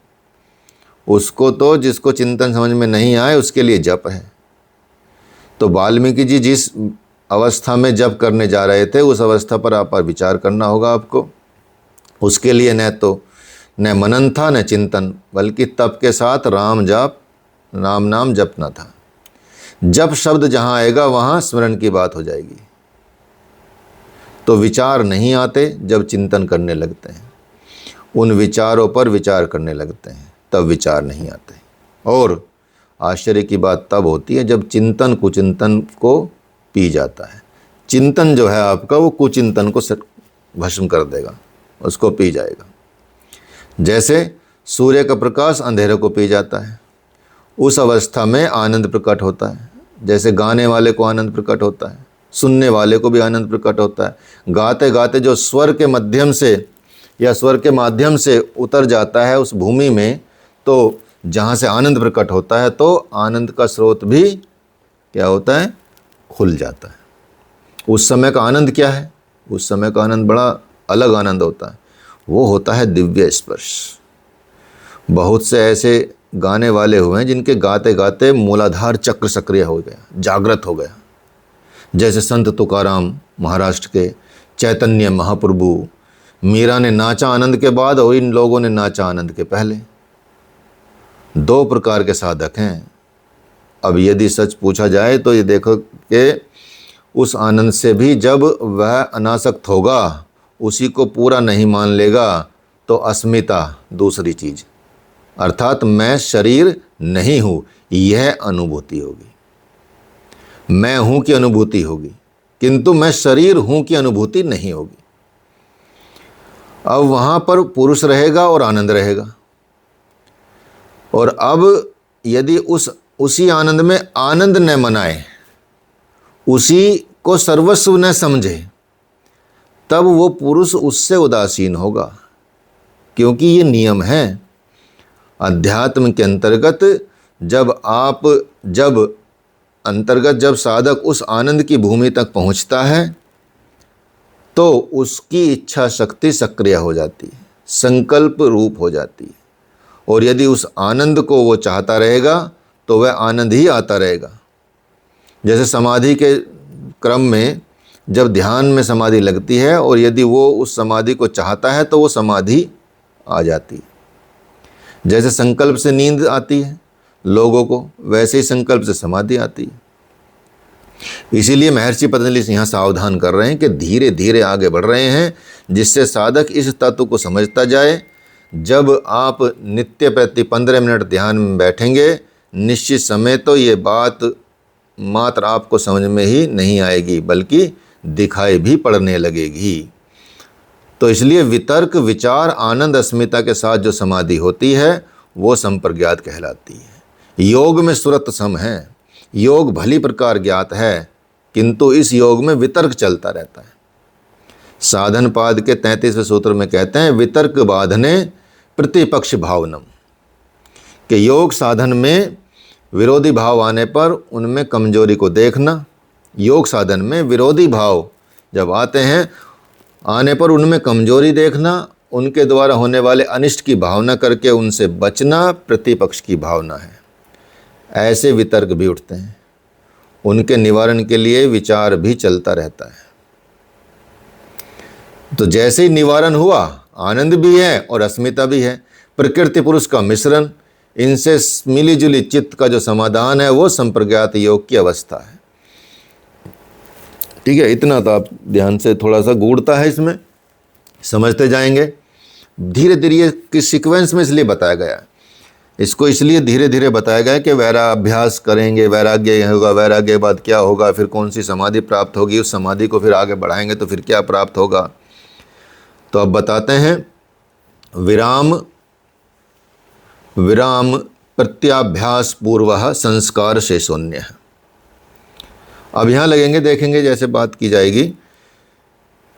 उसको तो जिसको चिंतन समझ में नहीं आए उसके लिए जप है। तो वाल्मीकि जी जिस अवस्था में जप करने जा रहे थे उस अवस्था पर आप पर विचार करना होगा आपको। उसके लिए न मनन था न चिंतन, बल्कि तप के साथ राम जाप, राम नाम जपना था। जप शब्द जहाँ आएगा वहाँ स्मरण की बात हो जाएगी। तो विचार नहीं आते जब चिंतन करने लगते हैं, उन विचारों पर विचार करने लगते हैं, तब विचार नहीं आते। और आश्चर्य की बात तब होती है जब चिंतन कुचिंतन को पी जाता है। चिंतन जो है आपका वो कुचिंतन को भस्म कर देगा, उसको पी जाएगा। जैसे सूर्य का प्रकाश अंधेरे को पी जाता है, उस अवस्था में आनंद प्रकट होता है। जैसे गाने वाले को आनंद प्रकट होता है, सुनने वाले को भी आनंद प्रकट होता है। गाते गाते जो स्वर के माध्यम से या स्वर के माध्यम से उतर जाता है उस भूमि में, तो जहाँ से आनंद प्रकट होता है तो आनंद का स्रोत भी क्या होता है, खुल जाता है। उस समय का आनंद क्या है? उस समय का आनंद बड़ा अलग आनंद होता है, वो होता है दिव्य स्पर्श। बहुत से ऐसे गाने वाले हुए हैं जिनके गाते गाते मूलाधार चक्र सक्रिय हो गया, जागृत हो गया। जैसे संत तुकाराम महाराष्ट्र के, चैतन्य महाप्रभु, मीरा ने नाचा आनंद के बाद और इन लोगों ने नाचा आनंद के पहले। दो प्रकार के साधक हैं। अब यदि सच पूछा जाए तो ये देखो कि उस आनंद से भी जब वह अनासक्त होगा, उसी को पूरा नहीं मान लेगा, तो अस्मिता दूसरी चीज़, अर्थात मैं शरीर नहीं हूँ, यह अनुभूति होगी। मैं हूँ की अनुभूति होगी, किंतु मैं शरीर हूँ की अनुभूति नहीं होगी। अब वहाँ पर पुरुष रहेगा और आनंद रहेगा। और अब यदि उसी आनंद में आनंद न मनाए, उसी को सर्वस्व न समझे, तब वो पुरुष उससे उदासीन होगा। क्योंकि ये नियम है अध्यात्म के अंतर्गत। जब साधक उस आनंद की भूमि तक पहुंचता है तो उसकी इच्छा शक्ति सक्रिय हो जाती है, संकल्प रूप हो जाती है। और यदि उस आनंद को वो चाहता रहेगा तो वह आनंद ही आता रहेगा। जैसे समाधि के क्रम में जब ध्यान में समाधि लगती है और यदि वो उस समाधि को चाहता है तो वो समाधि आ जाती है। जैसे संकल्प से नींद आती है लोगों को, वैसे ही संकल्प से समाधि आती है। इसीलिए महर्षि पतंजलि यहाँ सावधान कर रहे हैं कि धीरे धीरे आगे बढ़ रहे हैं, जिससे साधक इस तत्व को समझता जाए। जब आप नित्य प्रति 15 मिनट ध्यान में बैठेंगे, निश्चित समय तो ये बात मात्र आपको समझ में ही नहीं आएगी बल्कि दिखाई भी पड़ने लगेगी। तो इसलिए वितर्क, विचार, आनंद, अस्मिता के साथ जो समाधि होती है वो संप्रज्ञात कहलाती है। योग में सुरत सम है, योग भली प्रकार ज्ञात है, किंतु इस योग में वितर्क चलता रहता है। साधन पाद के 33वें सूत्र में कहते हैं वितर्क बाधने प्रतिपक्ष भावनम, कि योग साधन में विरोधी भाव आने पर उनमें कमजोरी को देखना। योग साधन में विरोधी भाव जब आते हैं, आने पर उनमें कमजोरी देखना, उनके द्वारा होने वाले अनिष्ट की भावना करके उनसे बचना प्रतिपक्ष की भावना है। ऐसे वितर्क भी उठते हैं, उनके निवारण के लिए विचार भी चलता रहता है। तो जैसे ही निवारण हुआ, आनंद भी है और अस्मिता भी है, प्रकृति पुरुष का मिश्रण, इनसे मिली जुली चित्त का जो समाधान है वो संप्रज्ञात योग की अवस्था है। ठीक है, इतना तो आप ध्यान से, थोड़ा सा गूढ़ता है इसमें, समझते जाएंगे। धीरे धीरे ये किस सीक्वेंस में इसलिए बताया गया है, इसको इसलिए धीरे धीरे बताया गया है कि वैराभ्यास करेंगे, वैराग्य होगा, वैराग्य के बाद क्या होगा, फिर कौन सी समाधि प्राप्त होगी, उस समाधि को फिर आगे बढ़ाएंगे तो फिर क्या प्राप्त होगा। तो अब बताते हैं विराम प्रत्याभ्यास पूर्व संस्कार से शून्य। अब यहाँ लगेंगे, देखेंगे जैसे बात की जाएगी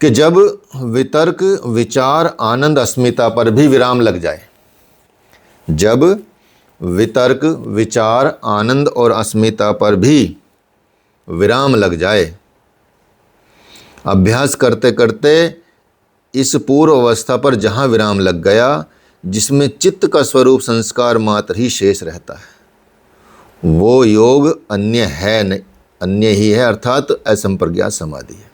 कि जब वितर्क, विचार, आनंद, अस्मिता पर भी विराम लग जाए, जब वितर्क, विचार, आनंद और अस्मिता पर भी विराम लग जाए, अभ्यास करते करते इस पूर्व अवस्था पर जहाँ विराम लग गया, जिसमें चित्त का स्वरूप संस्कार मात्र ही शेष रहता है, वो योग अन्य है नहीं, अन्य ही है, अर्थात असंप्रज्ञात समाधि है।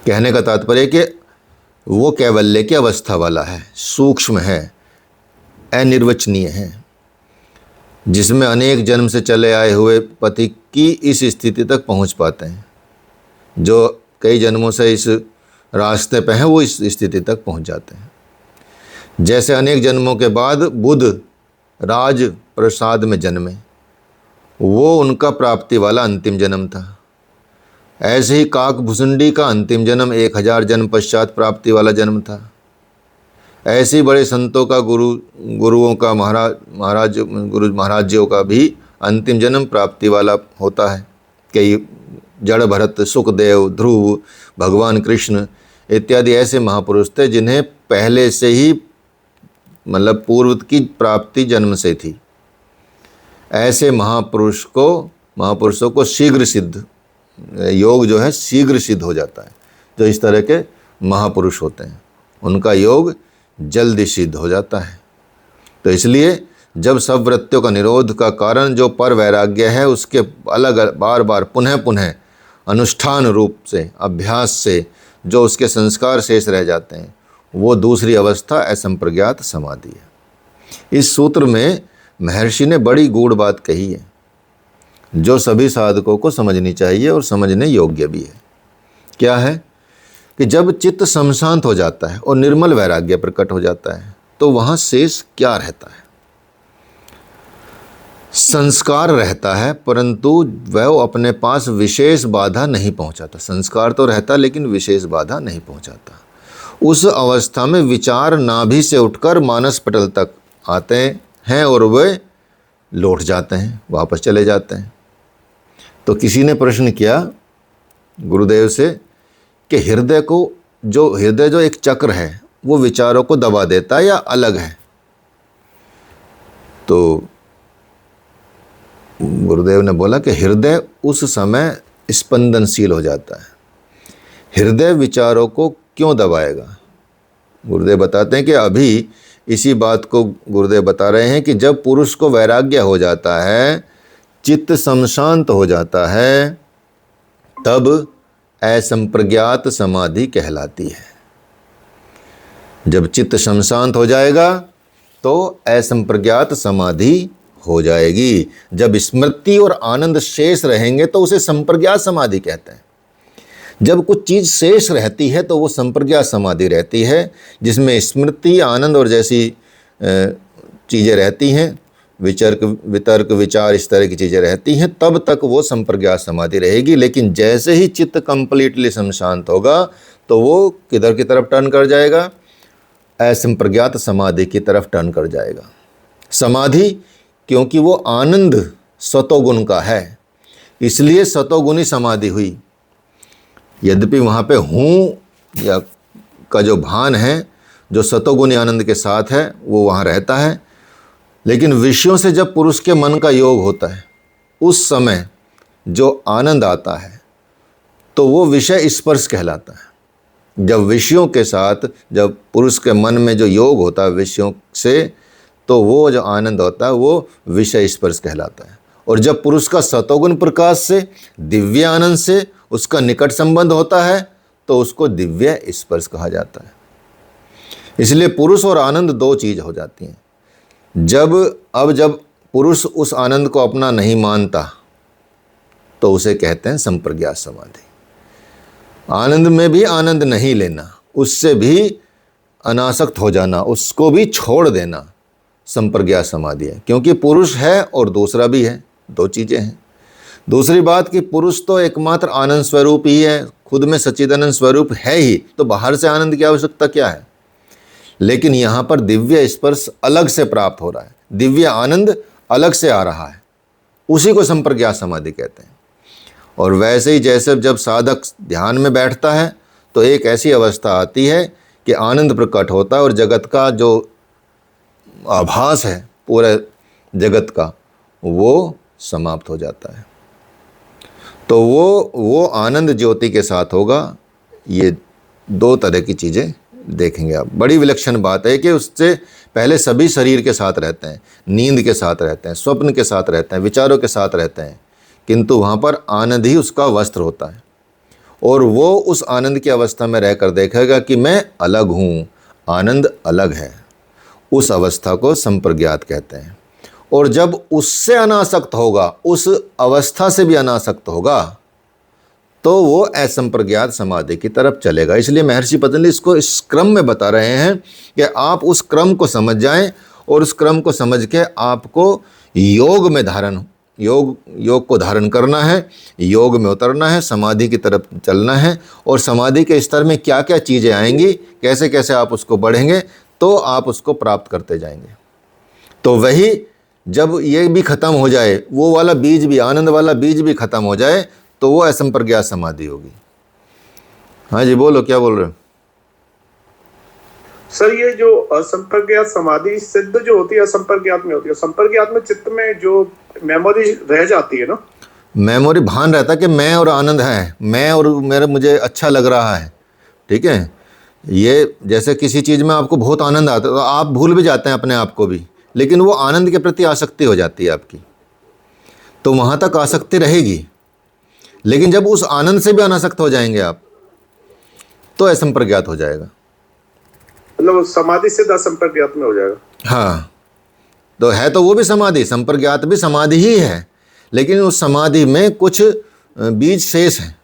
कहने का तात्पर्य कि वो कैवल्य की अवस्था वाला है, सूक्ष्म है, अनिर्वचनीय है, जिसमें अनेक जन्म से चले आए हुए पति की इस स्थिति तक पहुंच पाते हैं। जो कई जन्मों से इस रास्ते पे हैं वो इस स्थिति तक पहुंच जाते हैं। जैसे अनेक जन्मों के बाद बुध राज प्रसाद में जन्मे, वो उनका प्राप्ति वाला अंतिम जन्म था। ऐसे ही काक भुसुंडी का अंतिम जन्म 1000 जन्म पश्चात प्राप्ति वाला जन्म था। ऐसे ही बड़े संतों का, गुरुओं का, गुरु महाराजियों का भी अंतिम जन्म प्राप्ति वाला होता है। कई जड़ भरत, सुखदेव, ध्रुव, भगवान कृष्ण इत्यादि ऐसे महापुरुष थे जिन्हें पहले से ही, मतलब पूर्व की प्राप्ति जन्म से थी। ऐसे महापुरुषों को शीघ्र सिद्ध योग जो है शीघ्र सिद्ध हो जाता है। जो इस तरह के महापुरुष होते हैं उनका योग जल्दी सिद्ध हो जाता है। तो इसलिए जब सब वृत्तियों का निरोध का कारण जो पर वैराग्य है, उसके अलग बार बार पुनः पुनः अनुष्ठान रूप से, अभ्यास से जो उसके संस्कार शेष रह जाते हैं, वो दूसरी अवस्था असंप्रज्ञात समाधि है। इस सूत्र में महर्षि ने बड़ी गूढ़ बात कही है जो सभी साधकों को समझनी चाहिए और समझने योग्य भी है। क्या है कि जब चित्त समशांत हो जाता है और निर्मल वैराग्य प्रकट हो जाता है तो वहाँ शेष क्या रहता है? संस्कार रहता है, परंतु वह अपने पास विशेष बाधा नहीं पहुंचाता। संस्कार तो रहता लेकिन विशेष बाधा नहीं पहुंचाता। उस अवस्था में विचार नाभि से उठकर मानस पटल तक आते हैं और वे लौट जाते हैं, वापस चले जाते हैं। तो किसी ने प्रश्न किया गुरुदेव से कि हृदय जो एक चक्र है वो विचारों को दबा देता है या अलग है? तो गुरुदेव ने बोला कि हृदय उस समय स्पंदनशील हो जाता है। हृदय विचारों को क्यों दबाएगा? गुरुदेव बताते हैं कि अभी इसी बात को गुरुदेव बता रहे हैं कि जब पुरुष को वैराग्य हो जाता है, चित्त समशांत हो जाता है, तब असंप्रज्ञात समाधि कहलाती है। जब चित्त समशांत हो जाएगा तो असंप्रज्ञात समाधि हो जाएगी। जब स्मृति और आनंद शेष रहेंगे तो उसे संप्रज्ञात समाधि कहते हैं। जब कुछ चीज़ शेष रहती है तो वो संप्रज्ञात समाधि रहती है, जिसमें स्मृति, आनंद और जैसी चीज़ें रहती हैं वितर्क विचार इस तरह की चीज़ें रहती हैं, तब तक वो संप्रज्ञात समाधि रहेगी। लेकिन जैसे ही चित्त कंप्लीटली शांत होगा तो वो किधर की तरफ टर्न कर जाएगा? असंप्रज्ञात समाधि की तरफ टर्न कर जाएगा। समाधि, क्योंकि वो आनंद सतोगुण का है, इसलिए सतोगुणी समाधि हुई। यद्यपि वहाँ पे हूँ या का जो भान है, जो सतोगुणी आनंद के साथ है, वो वहाँ रहता है। लेकिन विषयों से जब पुरुष के मन का योग होता है, उस समय जो आनंद आता है तो वो विषय स्पर्श कहलाता है। जब विषयों के साथ, जब पुरुष के मन में जो योग होता है विषयों से, तो वो जो आनंद होता है वो विषय स्पर्श कहलाता है। और जब पुरुष का सतोगुण प्रकाश से, दिव्य आनंद से उसका निकट संबंध होता है तो उसको दिव्य स्पर्श कहा जाता है। इसलिए पुरुष और आनंद दो चीज़ हो जाती हैं। जब पुरुष उस आनंद को अपना नहीं मानता तो उसे कहते हैं संप्रज्ञात समाधि। आनंद में भी आनंद नहीं लेना, उससे भी अनासक्त हो जाना, उसको भी छोड़ देना, संप्रज्ञात समाधि है। क्योंकि पुरुष है और दूसरा भी है, दो चीज़ें हैं। दूसरी बात कि पुरुष तो एकमात्र आनंद स्वरूप ही है, खुद में सच्चिदानंद स्वरूप है ही, तो बाहर से आनंद की आवश्यकता क्या है? लेकिन यहाँ पर दिव्य स्पर्श अलग से प्राप्त हो रहा है, दिव्य आनंद अलग से आ रहा है, उसी को संप्रज्ञात समाधि कहते हैं। और वैसे ही जैसे जब साधक ध्यान में बैठता है तो एक ऐसी अवस्था आती है कि आनंद प्रकट होता है और जगत का जो आभास है पूरे जगत का, वो समाप्त हो जाता है। तो वो आनंद ज्योति के साथ होगा। ये दो तरह की चीज़ें देखेंगे आप। बड़ी विलक्षण बात है कि उससे पहले सभी शरीर के साथ रहते हैं, नींद के साथ रहते हैं, स्वप्न के साथ रहते हैं, विचारों के साथ रहते हैं, किंतु वहाँ पर आनंद ही उसका वस्त्र होता है। और वो उस आनंद की अवस्था में रहकर देखेगा कि मैं अलग हूँ, आनंद अलग है। उस अवस्था को संप्रज्ञात कहते हैं। और जब उससे अनासक्त होगा, उस अवस्था से भी अनासक्त होगा, तो वो असंप्रज्ञात समाधि की तरफ चलेगा। इसलिए महर्षि पतंजलि इसको इस क्रम में बता रहे हैं कि आप उस क्रम को समझ जाएं और उस क्रम को समझ के आपको योग को धारण करना है, योग में उतरना है, समाधि की तरफ चलना है। और समाधि के स्तर में क्या क्या चीज़ें आएंगी, कैसे कैसे आप उसको बढ़ेंगे, तो आप उसको प्राप्त करते जाएंगे। तो वही जब ये भी खत्म हो जाए, वो वाला बीज भी, आनंद वाला बीज भी खत्म हो जाए, तो वो असंप्रज्ञात समाधि होगी। हाँ जी, बोलो, क्या बोल रहे हो? सर, ये जो असंप्रज्ञात समाधि सिद्ध जो होती है असंप्रज्ञात में होती है। संप्रज्ञात में चित्त में जो मेमोरी रह जाती है ना, मेमोरी, भान रहता है कि मैं और आनंद है, मैं और मुझे अच्छा लग रहा है, ठीक है। ये जैसे किसी चीज़ में आपको बहुत आनंद आता है तो आप भूल भी जाते हैं अपने आप को भी, लेकिन वो आनंद के प्रति आसक्ति हो जाती है आपकी, तो वहाँ तक आसक्ति रहेगी। लेकिन जब उस आनंद से भी अनासक्त हो जाएंगे आप, तो असंप्रज्ञात हो जाएगा, मतलब समाधि सिद्ध असंप्रज्ञात में हो जाएगा। हाँ, तो है तो वो भी समाधि, संप्रज्ञात भी समाधि ही है, लेकिन उस समाधि में कुछ बीज शेष हैं,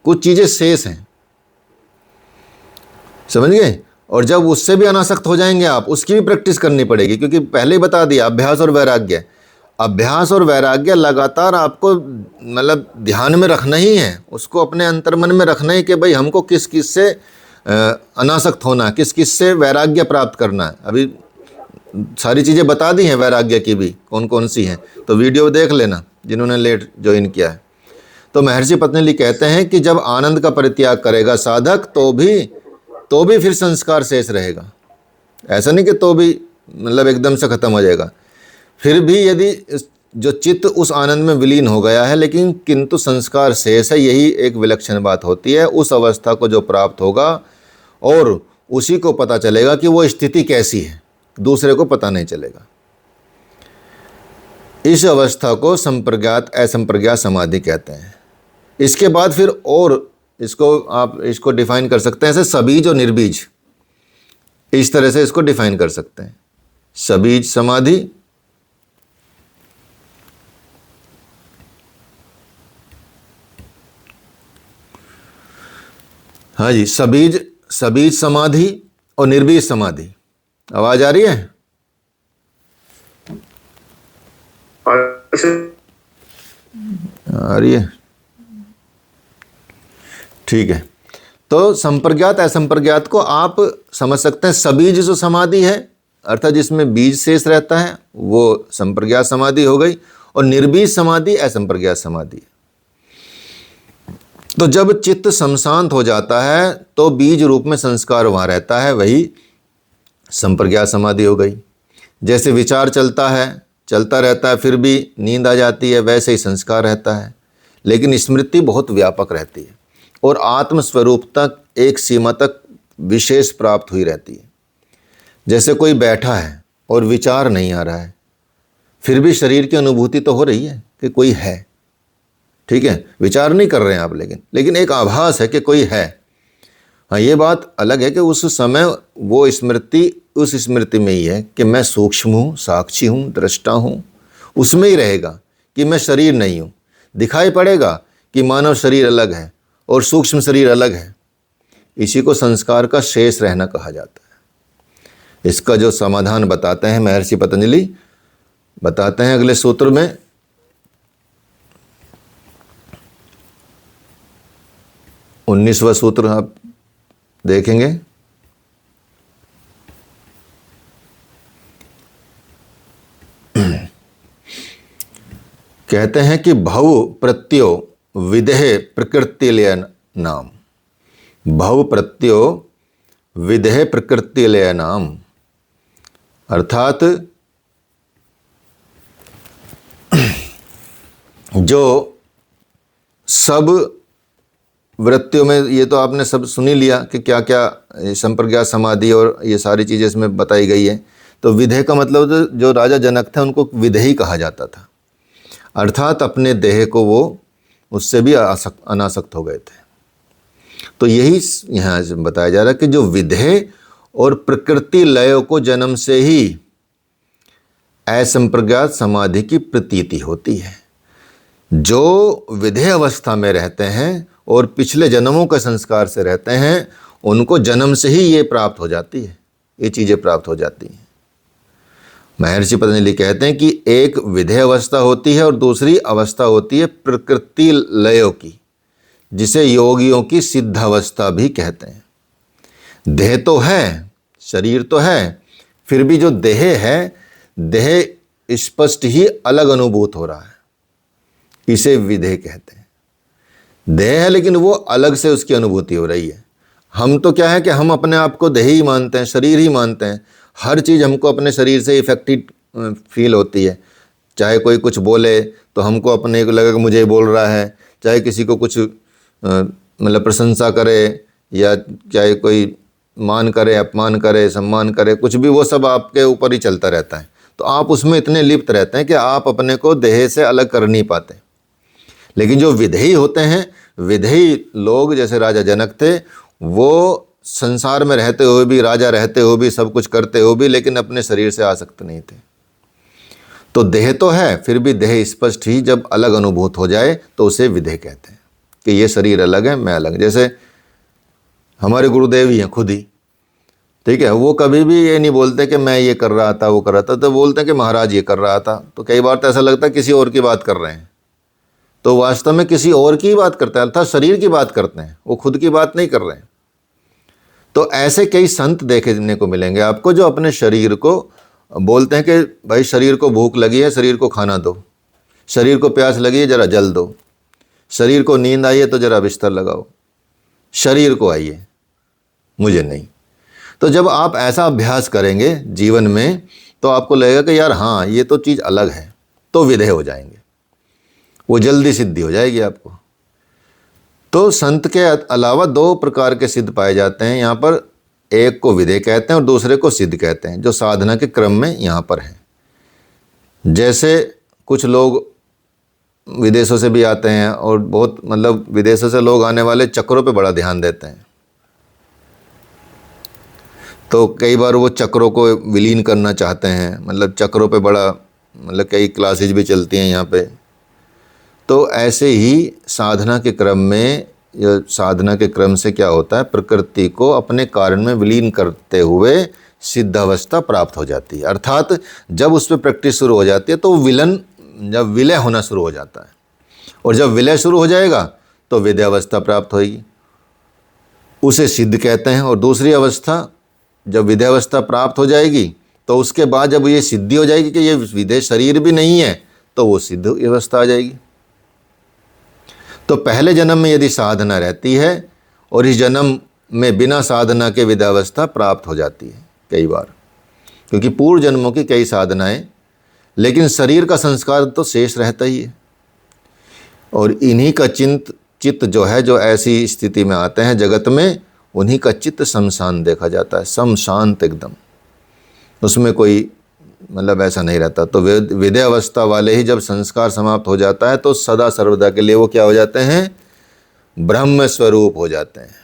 कुछ चीज़ें शेष हैं, समझ गए। और जब उससे भी अनासक्त हो जाएंगे आप, उसकी भी प्रैक्टिस करनी पड़ेगी, क्योंकि पहले ही बता दिया, अभ्यास और वैराग्य। अभ्यास और वैराग्य लगातार आपको मतलब ध्यान में रखना ही है, उसको अपने अंतर्मन में रखना है कि भाई हमको किस किस से अनासक्त होना है, किस किस से वैराग्य प्राप्त करना है। अभी सारी चीज़ें बता दी हैं वैराग्य की भी, कौन कौन सी हैं, तो वीडियो देख लेना जिन्होंने लेट ज्वाइन किया है। तो महर्षि पतंजलि कहते हैं कि जब आनंद का परित्याग करेगा साधक, तो भी फिर संस्कार शेष रहेगा। ऐसा नहीं कि तो भी मतलब एकदम से खत्म हो जाएगा, फिर भी यदि जो चित्त उस आनंद में विलीन हो गया है, लेकिन किंतु संस्कार शेष है, यही एक विलक्षण बात होती है। उस अवस्था को जो प्राप्त होगा और उसी को पता चलेगा कि वो स्थिति कैसी है, दूसरे को पता नहीं चलेगा। इस अवस्था को संप्रज्ञात असंप्रज्ञात समाधि कहते हैं। इसके बाद फिर और आप इसको डिफाइन कर सकते हैं ऐसे सबीज और निर्बीज, इस तरह से इसको डिफाइन कर सकते हैं। सबीज समाधि, हाँ जी, सबीज समाधि और निर्बीज समाधि। आवाज आ रही है? आ रही है? ठीक है। तो संप्रज्ञात असंप्रज्ञात को आप समझ सकते हैं। सबीज जो समाधि है, अर्थात जिसमें बीज शेष रहता है, वो संप्रज्ञात समाधि हो गई, और निर्बीज समाधि असंप्रज्ञात समाधि। तो जब चित्त समशांत हो जाता है तो बीज रूप में संस्कार वहाँ रहता है, वही संप्रज्ञात समाधि हो गई। जैसे विचार चलता रहता है, फिर भी नींद आ जाती है, वैसे ही संस्कार रहता है, लेकिन स्मृति बहुत व्यापक रहती है और आत्मस्वरूप तक एक सीमा तक विशेष प्राप्त हुई रहती है। जैसे कोई बैठा है और विचार नहीं आ रहा है, फिर भी शरीर की अनुभूति तो हो रही है कि कोई है, ठीक है, विचार नहीं कर रहे हैं आप, लेकिन एक आभास है कि कोई है। हाँ, ये बात अलग है कि उस समय वो स्मृति उस स्मृति में ही है कि मैं सूक्ष्म हूँ, साक्षी हूँ, दृष्टा हूँ, उसमें ही रहेगा कि मैं शरीर नहीं हूँ। दिखाई पड़ेगा कि मानव शरीर अलग है और सूक्ष्म शरीर अलग है। इसी को संस्कार का शेष रहना कहा जाता है। इसका जो समाधान बताते हैं महर्षि पतंजलि, बताते हैं अगले सूत्र में, उन्नीसवां सूत्र आप देखेंगे। कहते हैं कि भव प्रत्यो विदेह प्रकृतिलय नाम। भव प्रत्यो विदेह प्रकृतिलय नाम, अर्थात जो सब वृत्तियों में, ये तो आपने सब सुन ही लिया कि क्या क्या संप्रज्ञात समाधि और ये सारी चीज़ें इसमें बताई गई है। तो विदेह का मतलब जो राजा जनक थे उनको विदेही कहा जाता था, अर्थात अपने देह को वो उससे भी अनासक्त हो गए थे। तो यही यहाँ बताया जा रहा है कि जो विदेह और प्रकृति लयों को जन्म से ही असंप्रज्ञात समाधि की प्रतीति होती है। जो विदेह अवस्था में रहते हैं और पिछले जन्मों के संस्कार से रहते हैं, उनको जन्म से ही ये प्राप्त हो जाती है, ये चीज़ें प्राप्त हो जाती हैं। महर्षि पतंजलि कहते हैं कि एक विदेह अवस्था होती है और दूसरी अवस्था होती है प्रकृति लयों की, जिसे योगियों की सिद्ध अवस्था भी कहते हैं। देह तो है, शरीर तो है, फिर भी जो देह है, देह स्पष्ट ही अलग अनुभूत हो रहा है, इसे विदेह कहते हैं। देह है लेकिन वो अलग से उसकी अनुभूति हो रही है। हम तो क्या है कि हम अपने आप को देह ही मानते हैं, शरीर ही मानते हैं। हर चीज़ हमको अपने शरीर से इफेक्टेड फील होती है। चाहे कोई कुछ बोले तो हमको अपने को लगे कि मुझे बोल रहा है, चाहे किसी को कुछ मतलब प्रशंसा करे, या चाहे कोई मान करे, अपमान करे, सम्मान करे, कुछ भी, वो सब आपके ऊपर ही चलता रहता है। तो आप उसमें इतने लिप्त रहते हैं कि आप अपने को देह से अलग कर नहीं पाते। लेकिन जो विदेही होते हैं, विदेही लोग जैसे राजा जनक थे, वो संसार में रहते हुए भी, राजा रहते हुए भी, सब कुछ करते हुए भी, लेकिन अपने शरीर से आसक्त नहीं थे। तो देह तो है, फिर भी देह स्पष्ट ही जब अलग अनुभूत हो जाए तो उसे विदेह कहते हैं कि ये शरीर अलग है, मैं अलग। जैसे हमारे गुरुदेव ही हैं खुद ही, ठीक है, वो कभी भी ये नहीं बोलते कि मैं ये कर रहा था, वो कर रहा था, तो बोलते हैं कि महाराज ये कर रहा था। तो कई बार तो ऐसा लगता है किसी और की बात कर रहे हैं, तो वास्तव में किसी और की बात करते हैं, अर्थात शरीर की बात करते हैं, वो खुद की बात नहीं कर रहे हैं। तो ऐसे कई संत देखने को मिलेंगे आपको जो अपने शरीर को बोलते हैं कि भाई शरीर को भूख लगी है, शरीर को खाना दो, शरीर को प्यास लगी है, जरा जल दो, शरीर को नींद आई है तो जरा बिस्तर लगाओ, शरीर को आइए, मुझे नहीं। तो जब आप ऐसा अभ्यास करेंगे जीवन में तो आपको लगेगा कि यार हाँ, ये तो चीज़ अलग है, तो विदेह हो जाएंगे, वो जल्दी सिद्धि हो जाएगी आपको। तो संत के अलावा दो प्रकार के सिद्ध पाए जाते हैं यहाँ पर, एक को विदेह कहते हैं और दूसरे को सिद्ध कहते हैं, जो साधना के क्रम में यहाँ पर है। जैसे कुछ लोग विदेशों से भी आते हैं और बहुत मतलब विदेशों से लोग आने वाले चक्रों पे बड़ा ध्यान देते हैं, तो कई बार वो चक्रों को विलीन करना चाहते हैं, मतलब चक्रों पे बड़ा मतलब कई क्लासेज भी चलती हैं यहाँ पे। तो ऐसे ही साधना के क्रम में, या साधना के क्रम से क्या होता है, प्रकृति को अपने कारण में विलीन करते हुए सिद्ध अवस्था प्राप्त हो जाती है। अर्थात जब उस पर प्रैक्टिस शुरू हो जाती है तो विलन जब विलय होना शुरू हो जाता है, और जब विलय शुरू हो जाएगा तो विद्यावस्था प्राप्त होगी, उसे सिद्ध कहते हैं। और दूसरी अवस्था, जब विद्यावस्था प्राप्त हो जाएगी तो उसके बाद जब ये सिद्धि हो जाएगी कि ये विदेह शरीर भी नहीं है, तो वो सिद्ध अवस्था आ जाएगी। तो पहले जन्म में यदि साधना रहती है और इस जन्म में बिना साधना के विद्यावस्था प्राप्त हो जाती है कई बार, क्योंकि पूर्व जन्मों की कई साधनाएं, लेकिन शरीर का संस्कार तो शेष रहता ही है। और इन्हीं का चित्त जो है, जो ऐसी स्थिति में आते हैं जगत में, उन्हीं का चित्त शमशान देखा जाता है, सम शांत एकदम, उसमें कोई मतलब ऐसा नहीं रहता। तो विद्यावस्था वाले ही जब संस्कार समाप्त हो जाता है तो सदा सर्वदा के लिए वो क्या हो जाते हैं, ब्रह्म स्वरूप हो जाते हैं।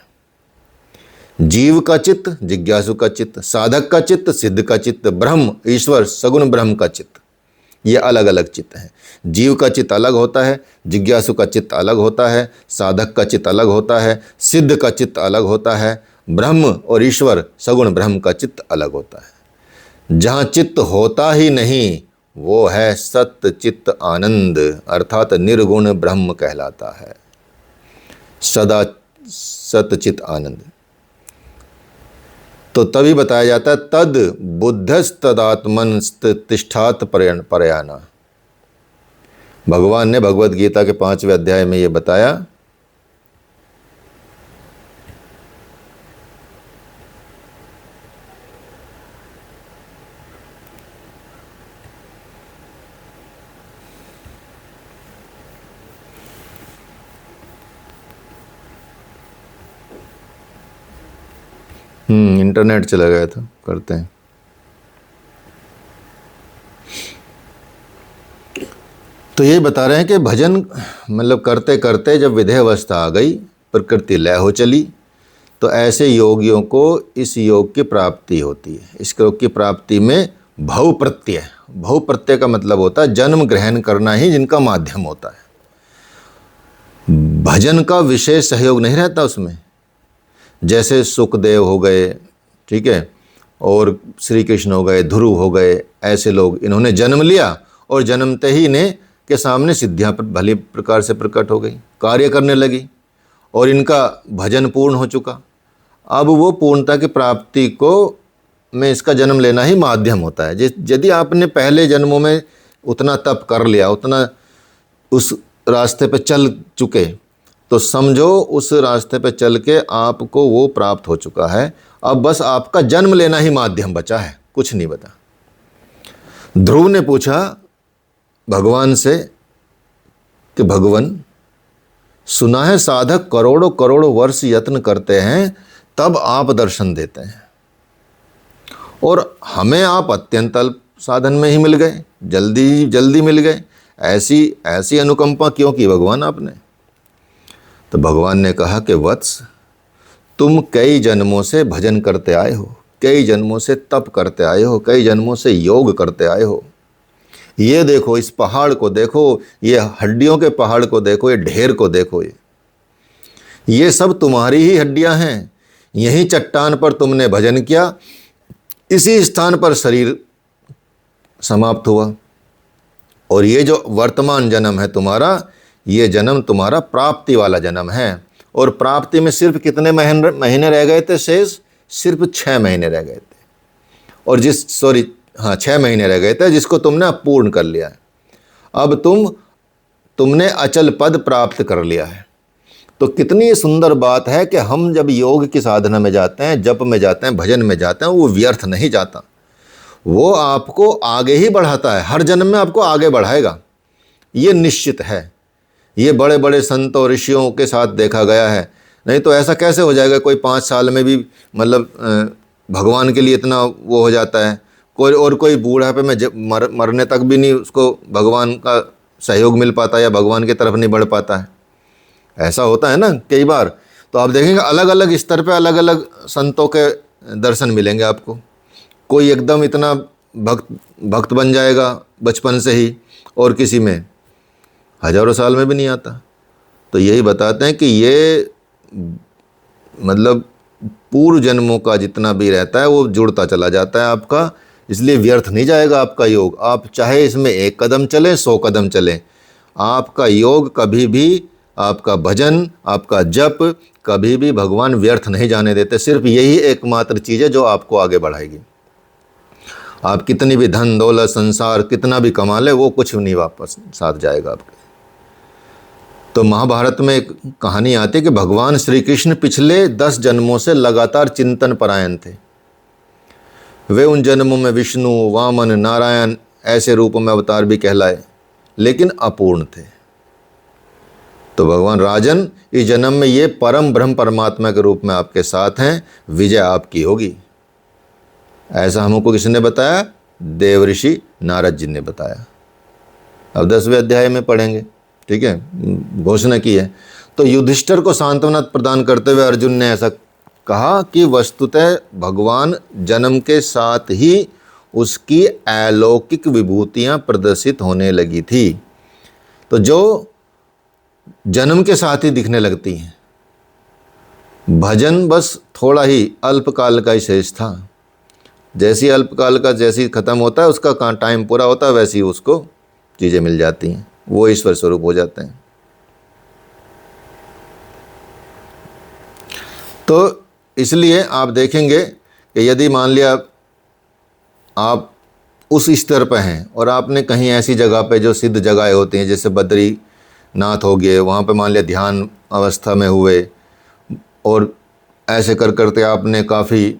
जीव का चित्त, जिज्ञासु का चित्त, साधक का चित्त, सिद्ध का चित्त, ब्रह्म ईश्वर सगुण ब्रह्म का चित्त, ये अलग अलग चित्त हैं। जीव का चित्त अलग होता है, जिज्ञासु का चित्त अलग होता है, साधक का चित्त अलग होता है, सिद्ध का चित्त अलग होता है, ब्रह्म और ईश्वर सगुण ब्रह्म का चित्त अलग होता है। जहाँ चित्त होता ही नहीं वो है सत्य चित्त आनंद, अर्थात निर्गुण ब्रह्म कहलाता है, सदा सत्य चित्त आनंद। तो तभी बताया जाता है तद बुद्धस्तदात्मन तिष्ठात प्रयाना। भगवान ने भगवद गीता के 5वें अध्याय में ये बताया। इंटरनेट चला गया था, करते हैं। तो ये बता रहे हैं कि भजन मतलब करते करते जब विदेह अवस्था आ गई, प्रकृति लय हो चली, तो ऐसे योगियों को इस योग की प्राप्ति होती है। इस योग की प्राप्ति में भव प्रत्यय, भव प्रत्यय का मतलब होता है जन्म ग्रहण करना ही जिनका माध्यम होता है। भजन का विशेष सहयोग नहीं रहता उसमें। जैसे सुखदेव हो गए, ठीक है, और श्री कृष्ण हो गए, ध्रुव हो गए, ऐसे लोग, इन्होंने जन्म लिया और जन्मते ही इन्हें के सामने सिद्धियां भली प्रकार से प्रकट हो गई, कार्य करने लगी और इनका भजन पूर्ण हो चुका। अब वो पूर्णता की प्राप्ति को में इसका जन्म लेना ही माध्यम होता है। यदि आपने पहले जन्मों में उतना तप कर लिया, उतना उस रास्ते पे चल चुके, तो समझो उस रास्ते पे चल के आपको वो प्राप्त हो चुका है। अब बस आपका जन्म लेना ही माध्यम बचा है, कुछ नहीं बता। ध्रुव ने पूछा भगवान से कि भगवान, सुना है साधक करोड़ों करोड़ों वर्ष यत्न करते हैं तब आप दर्शन देते हैं, और हमें आप अत्यंत अल्प साधन में ही मिल गए, जल्दी जल्दी मिल गए। ऐसी अनुकंपा क्यों की भगवान आपने? तो भगवान ने कहा कि वत्स, तुम कई जन्मों से भजन करते आए हो, कई जन्मों से तप करते आए हो, कई जन्मों से योग करते आए हो। ये देखो, इस पहाड़ को देखो, ये हड्डियों के पहाड़ को देखो, ये ढेर को देखो, ये सब तुम्हारी ही हड्डियां हैं। यही चट्टान पर तुमने भजन किया, इसी स्थान पर शरीर समाप्त हुआ, और ये जो वर्तमान जन्म है तुम्हारा, ये जन्म तुम्हारा प्राप्ति वाला जन्म है। और प्राप्ति में सिर्फ कितने महीने रह गए थे शेष? सिर्फ 6 महीने रह गए थे, और 6 महीने रह गए थे, जिसको तुमने पूर्ण कर लिया है। अब तुमने अचल पद प्राप्त कर लिया है। तो कितनी सुंदर बात है कि हम जब योग की साधना में जाते हैं, जप में जाते हैं, भजन में जाते हैं, वो व्यर्थ नहीं जाता, वो आपको आगे ही बढ़ाता है। हर जन्म में आपको आगे बढ़ाएगा, ये निश्चित है। ये बड़े बड़े संतों ऋषियों के साथ देखा गया है। नहीं तो ऐसा कैसे हो जाएगा कोई 5 साल में भी मतलब भगवान के लिए इतना वो हो जाता है, कोई बूढ़ापे में मरने तक भी नहीं उसको भगवान का सहयोग मिल पाता या भगवान की तरफ नहीं बढ़ पाता है। ऐसा होता है ना कई बार। तो आप देखेंगे अलग अलग स्तर पे अलग अलग संतों के दर्शन मिलेंगे आपको। कोई एकदम इतना भक्त बन जाएगा बचपन से ही, और किसी में हजारों साल में भी नहीं आता। तो यही बताते हैं कि ये मतलब पूर्व जन्मों का जितना भी रहता है वो जुड़ता चला जाता है आपका। इसलिए व्यर्थ नहीं जाएगा आपका योग। आप चाहे इसमें 1 कदम चलें, 100 कदम चलें, आपका योग कभी भी, आपका भजन, आपका जप कभी भी भगवान व्यर्थ नहीं जाने देते। सिर्फ यही एकमात्र चीज़ है जो आपको आगे बढ़ाएगी। आप कितनी भी धन दौलत संसार कितना भी कमा ले, वो कुछ नहीं वापस साथ जाएगा आपके। तो महाभारत में एक कहानी आती है कि भगवान श्री कृष्ण पिछले 10 जन्मों से लगातार चिंतन परायण थे। वे उन जन्मों में विष्णु, वामन, नारायण ऐसे रूपों में अवतार भी कहलाए, लेकिन अपूर्ण थे। तो भगवान राजन, इस जन्म में ये परम ब्रह्म परमात्मा के रूप में आपके साथ हैं, विजय आपकी होगी। ऐसा हमको किसने बताया? देवऋषि नारद जी ने बताया। अब 10वें अध्याय में पढ़ेंगे, ठीक है, घोषणा की है। तो युधिष्ठिर को सांत्वना प्रदान करते हुए अर्जुन ने ऐसा कहा कि वस्तुतः भगवान जन्म के साथ ही उसकी अलौकिक विभूतियां प्रदर्शित होने लगी थी। तो जो जन्म के साथ ही दिखने लगती हैं, भजन बस थोड़ा ही अल्पकाल का ही शेष था। जैसी अल्पकाल का जैसी खत्म होता है, उसका टाइम पूरा होता है, वैसी उसको चीज़ें मिल जाती हैं, वो ईश्वर स्वरूप हो जाते हैं। तो इसलिए आप देखेंगे कि यदि मान लिया आप उस स्तर पर हैं और आपने कहीं ऐसी जगह पे जो सिद्ध जगहें होती हैं, जैसे बद्रीनाथ हो गए, वहाँ पे मान लिया ध्यान अवस्था में हुए और ऐसे कर करते आपने काफ़ी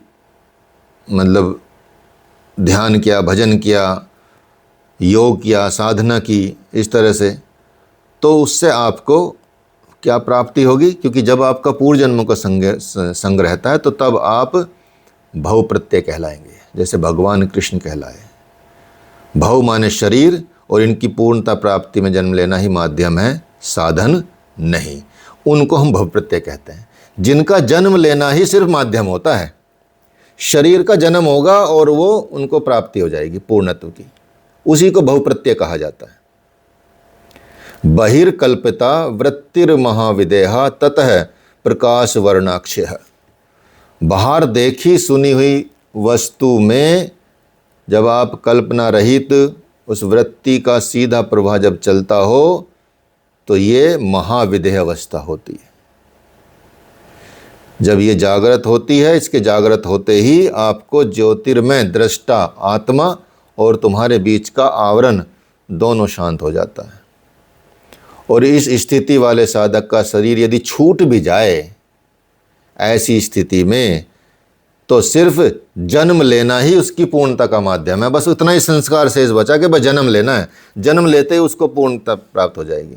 मतलब ध्यान किया, भजन किया, योग किया, साधना की, इस तरह से, तो उससे आपको क्या प्राप्ति होगी? क्योंकि जब आपका पूर्व जन्मों का संग रहता है तो तब आप भव प्रत्यय कहलाएंगे, जैसे भगवान कृष्ण कहलाए। भव माने शरीर, और इनकी पूर्णता प्राप्ति में जन्म लेना ही माध्यम है, साधन नहीं। उनको हम भव प्रत्यय कहते हैं, जिनका जन्म लेना ही सिर्फ माध्यम होता है। शरीर का जन्म होगा और वो उनको प्राप्ति हो जाएगी पूर्णत्व की, उसी को भव प्रत्यय कहा जाता है। बहिर्कल्पिता वृत्तिर महाविदेहा ततः प्रकाश वर्णाक्षय। बाहर देखी सुनी हुई वस्तु में जब आप कल्पना रहित उस वृत्ति का सीधा प्रवाह जब चलता हो, तो ये महाविदेह अवस्था होती है। जब ये जागृत होती है, इसके जागृत होते ही आपको ज्योतिर्मय दृष्टा आत्मा और तुम्हारे बीच का आवरण दोनों शांत हो जाता है। और इस स्थिति वाले साधक का शरीर यदि छूट भी जाए, ऐसी स्थिति में तो सिर्फ जन्म लेना ही उसकी पूर्णता का माध्यम है। बस उतना ही संस्कार शेष बचा कि बस जन्म लेना है, जन्म लेते ही उसको पूर्णता प्राप्त हो जाएगी।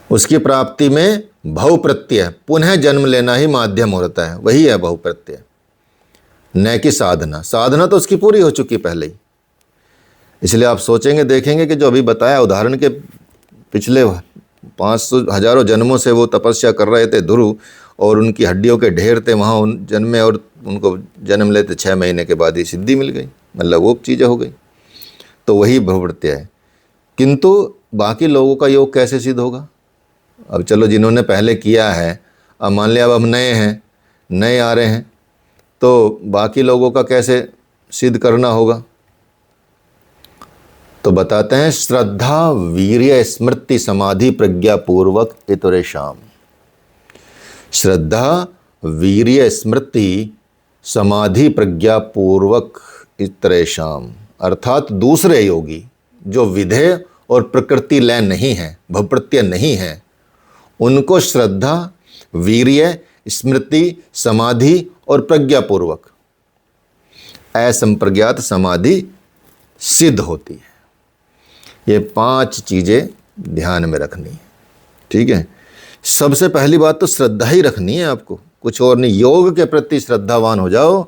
उसकी प्राप्ति में भव प्रत्यय, पुनः जन्म लेना ही माध्यम होता है, वही है भव प्रत्यय, न कि साधना। साधना तो उसकी पूरी हो चुकी पहले ही। इसलिए आप सोचेंगे, देखेंगे कि जो अभी बताया उदाहरण के पिछले 500 हजारों जन्मों से वो तपस्या कर रहे थे ध्रुव, और उनकी हड्डियों के ढेर थे वहाँ उन जन्मे, और उनको जन्म लेते 6 महीने के बाद ही सिद्धि मिल गई, मतलब वो चीज़ें हो गई। तो वही भव प्रत्यय है। किंतु बाकी लोगों का योग कैसे सिद्ध होगा? अब चलो जिन्होंने पहले किया है, अब मान लिया अब हम नए हैं, नए आ रहे हैं, तो बाकी लोगों का कैसे सिद्ध करना होगा? तो बताते हैं, श्रद्धा वीर्य स्मृति समाधि प्रज्ञा पूर्वक इतरेषाम। श्रद्धा वीर्य स्मृति समाधि प्रज्ञा पूर्वक इतरेषाम, अर्थात दूसरे योगी जो विधेय और प्रकृति लय नहीं है, भव प्रत्यय नहीं है, उनको श्रद्धा वीर्य स्मृति समाधि और प्रज्ञा पूर्वक असंप्रज्ञात समाधि सिद्ध होती है। ये 5 चीज़ें ध्यान में रखनी है, ठीक है। सबसे पहली बात तो श्रद्धा ही रखनी है आपको, कुछ और नहीं। योग के प्रति श्रद्धावान हो जाओ।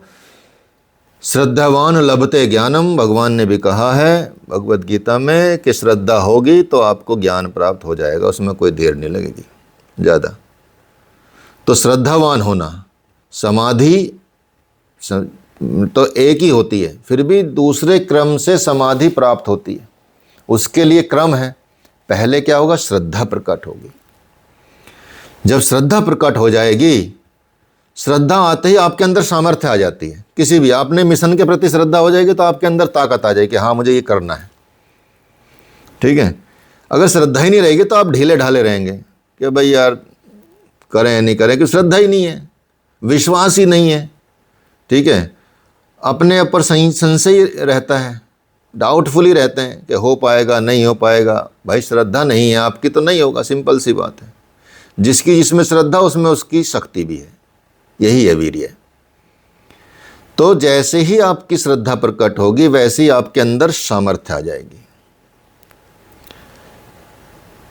श्रद्धावान लभते ज्ञानम, भगवान ने भी कहा है भगवत गीता में कि श्रद्धा होगी तो आपको ज्ञान प्राप्त हो जाएगा, उसमें कोई देर नहीं लगेगी ज़्यादा। तो श्रद्धावान होना, समाधि तो एक ही होती है, फिर भी दूसरे क्रम से समाधि प्राप्त होती है, उसके लिए क्रम है। पहले क्या होगा? श्रद्धा प्रकट होगी। जब श्रद्धा प्रकट हो जाएगी श्रद्धा आते ही आपके अंदर सामर्थ्य आ जाती है। किसी भी आपने मिशन के प्रति श्रद्धा हो जाएगी तो आपके अंदर ताकत आ जाएगी कि हाँ मुझे ये करना है। ठीक है। अगर श्रद्धा ही नहीं रहेगी तो आप ढीले ढाले रहेंगे कि भाई यार करें या नहीं करें, कि श्रद्धा ही नहीं है, विश्वास ही नहीं है। ठीक है। अपने ऊपर संशय रहता है, डाउटफुल ही रहते हैं कि हो पाएगा नहीं हो पाएगा। भाई श्रद्धा नहीं है आपकी तो नहीं होगा, सिंपल सी बात है। जिसकी जिसमें श्रद्धा उसमें उसकी शक्ति भी है, यही है वीर्य। तो जैसे ही आपकी श्रद्धा प्रकट होगी वैसे ही आपके अंदर सामर्थ्य आ जाएगी।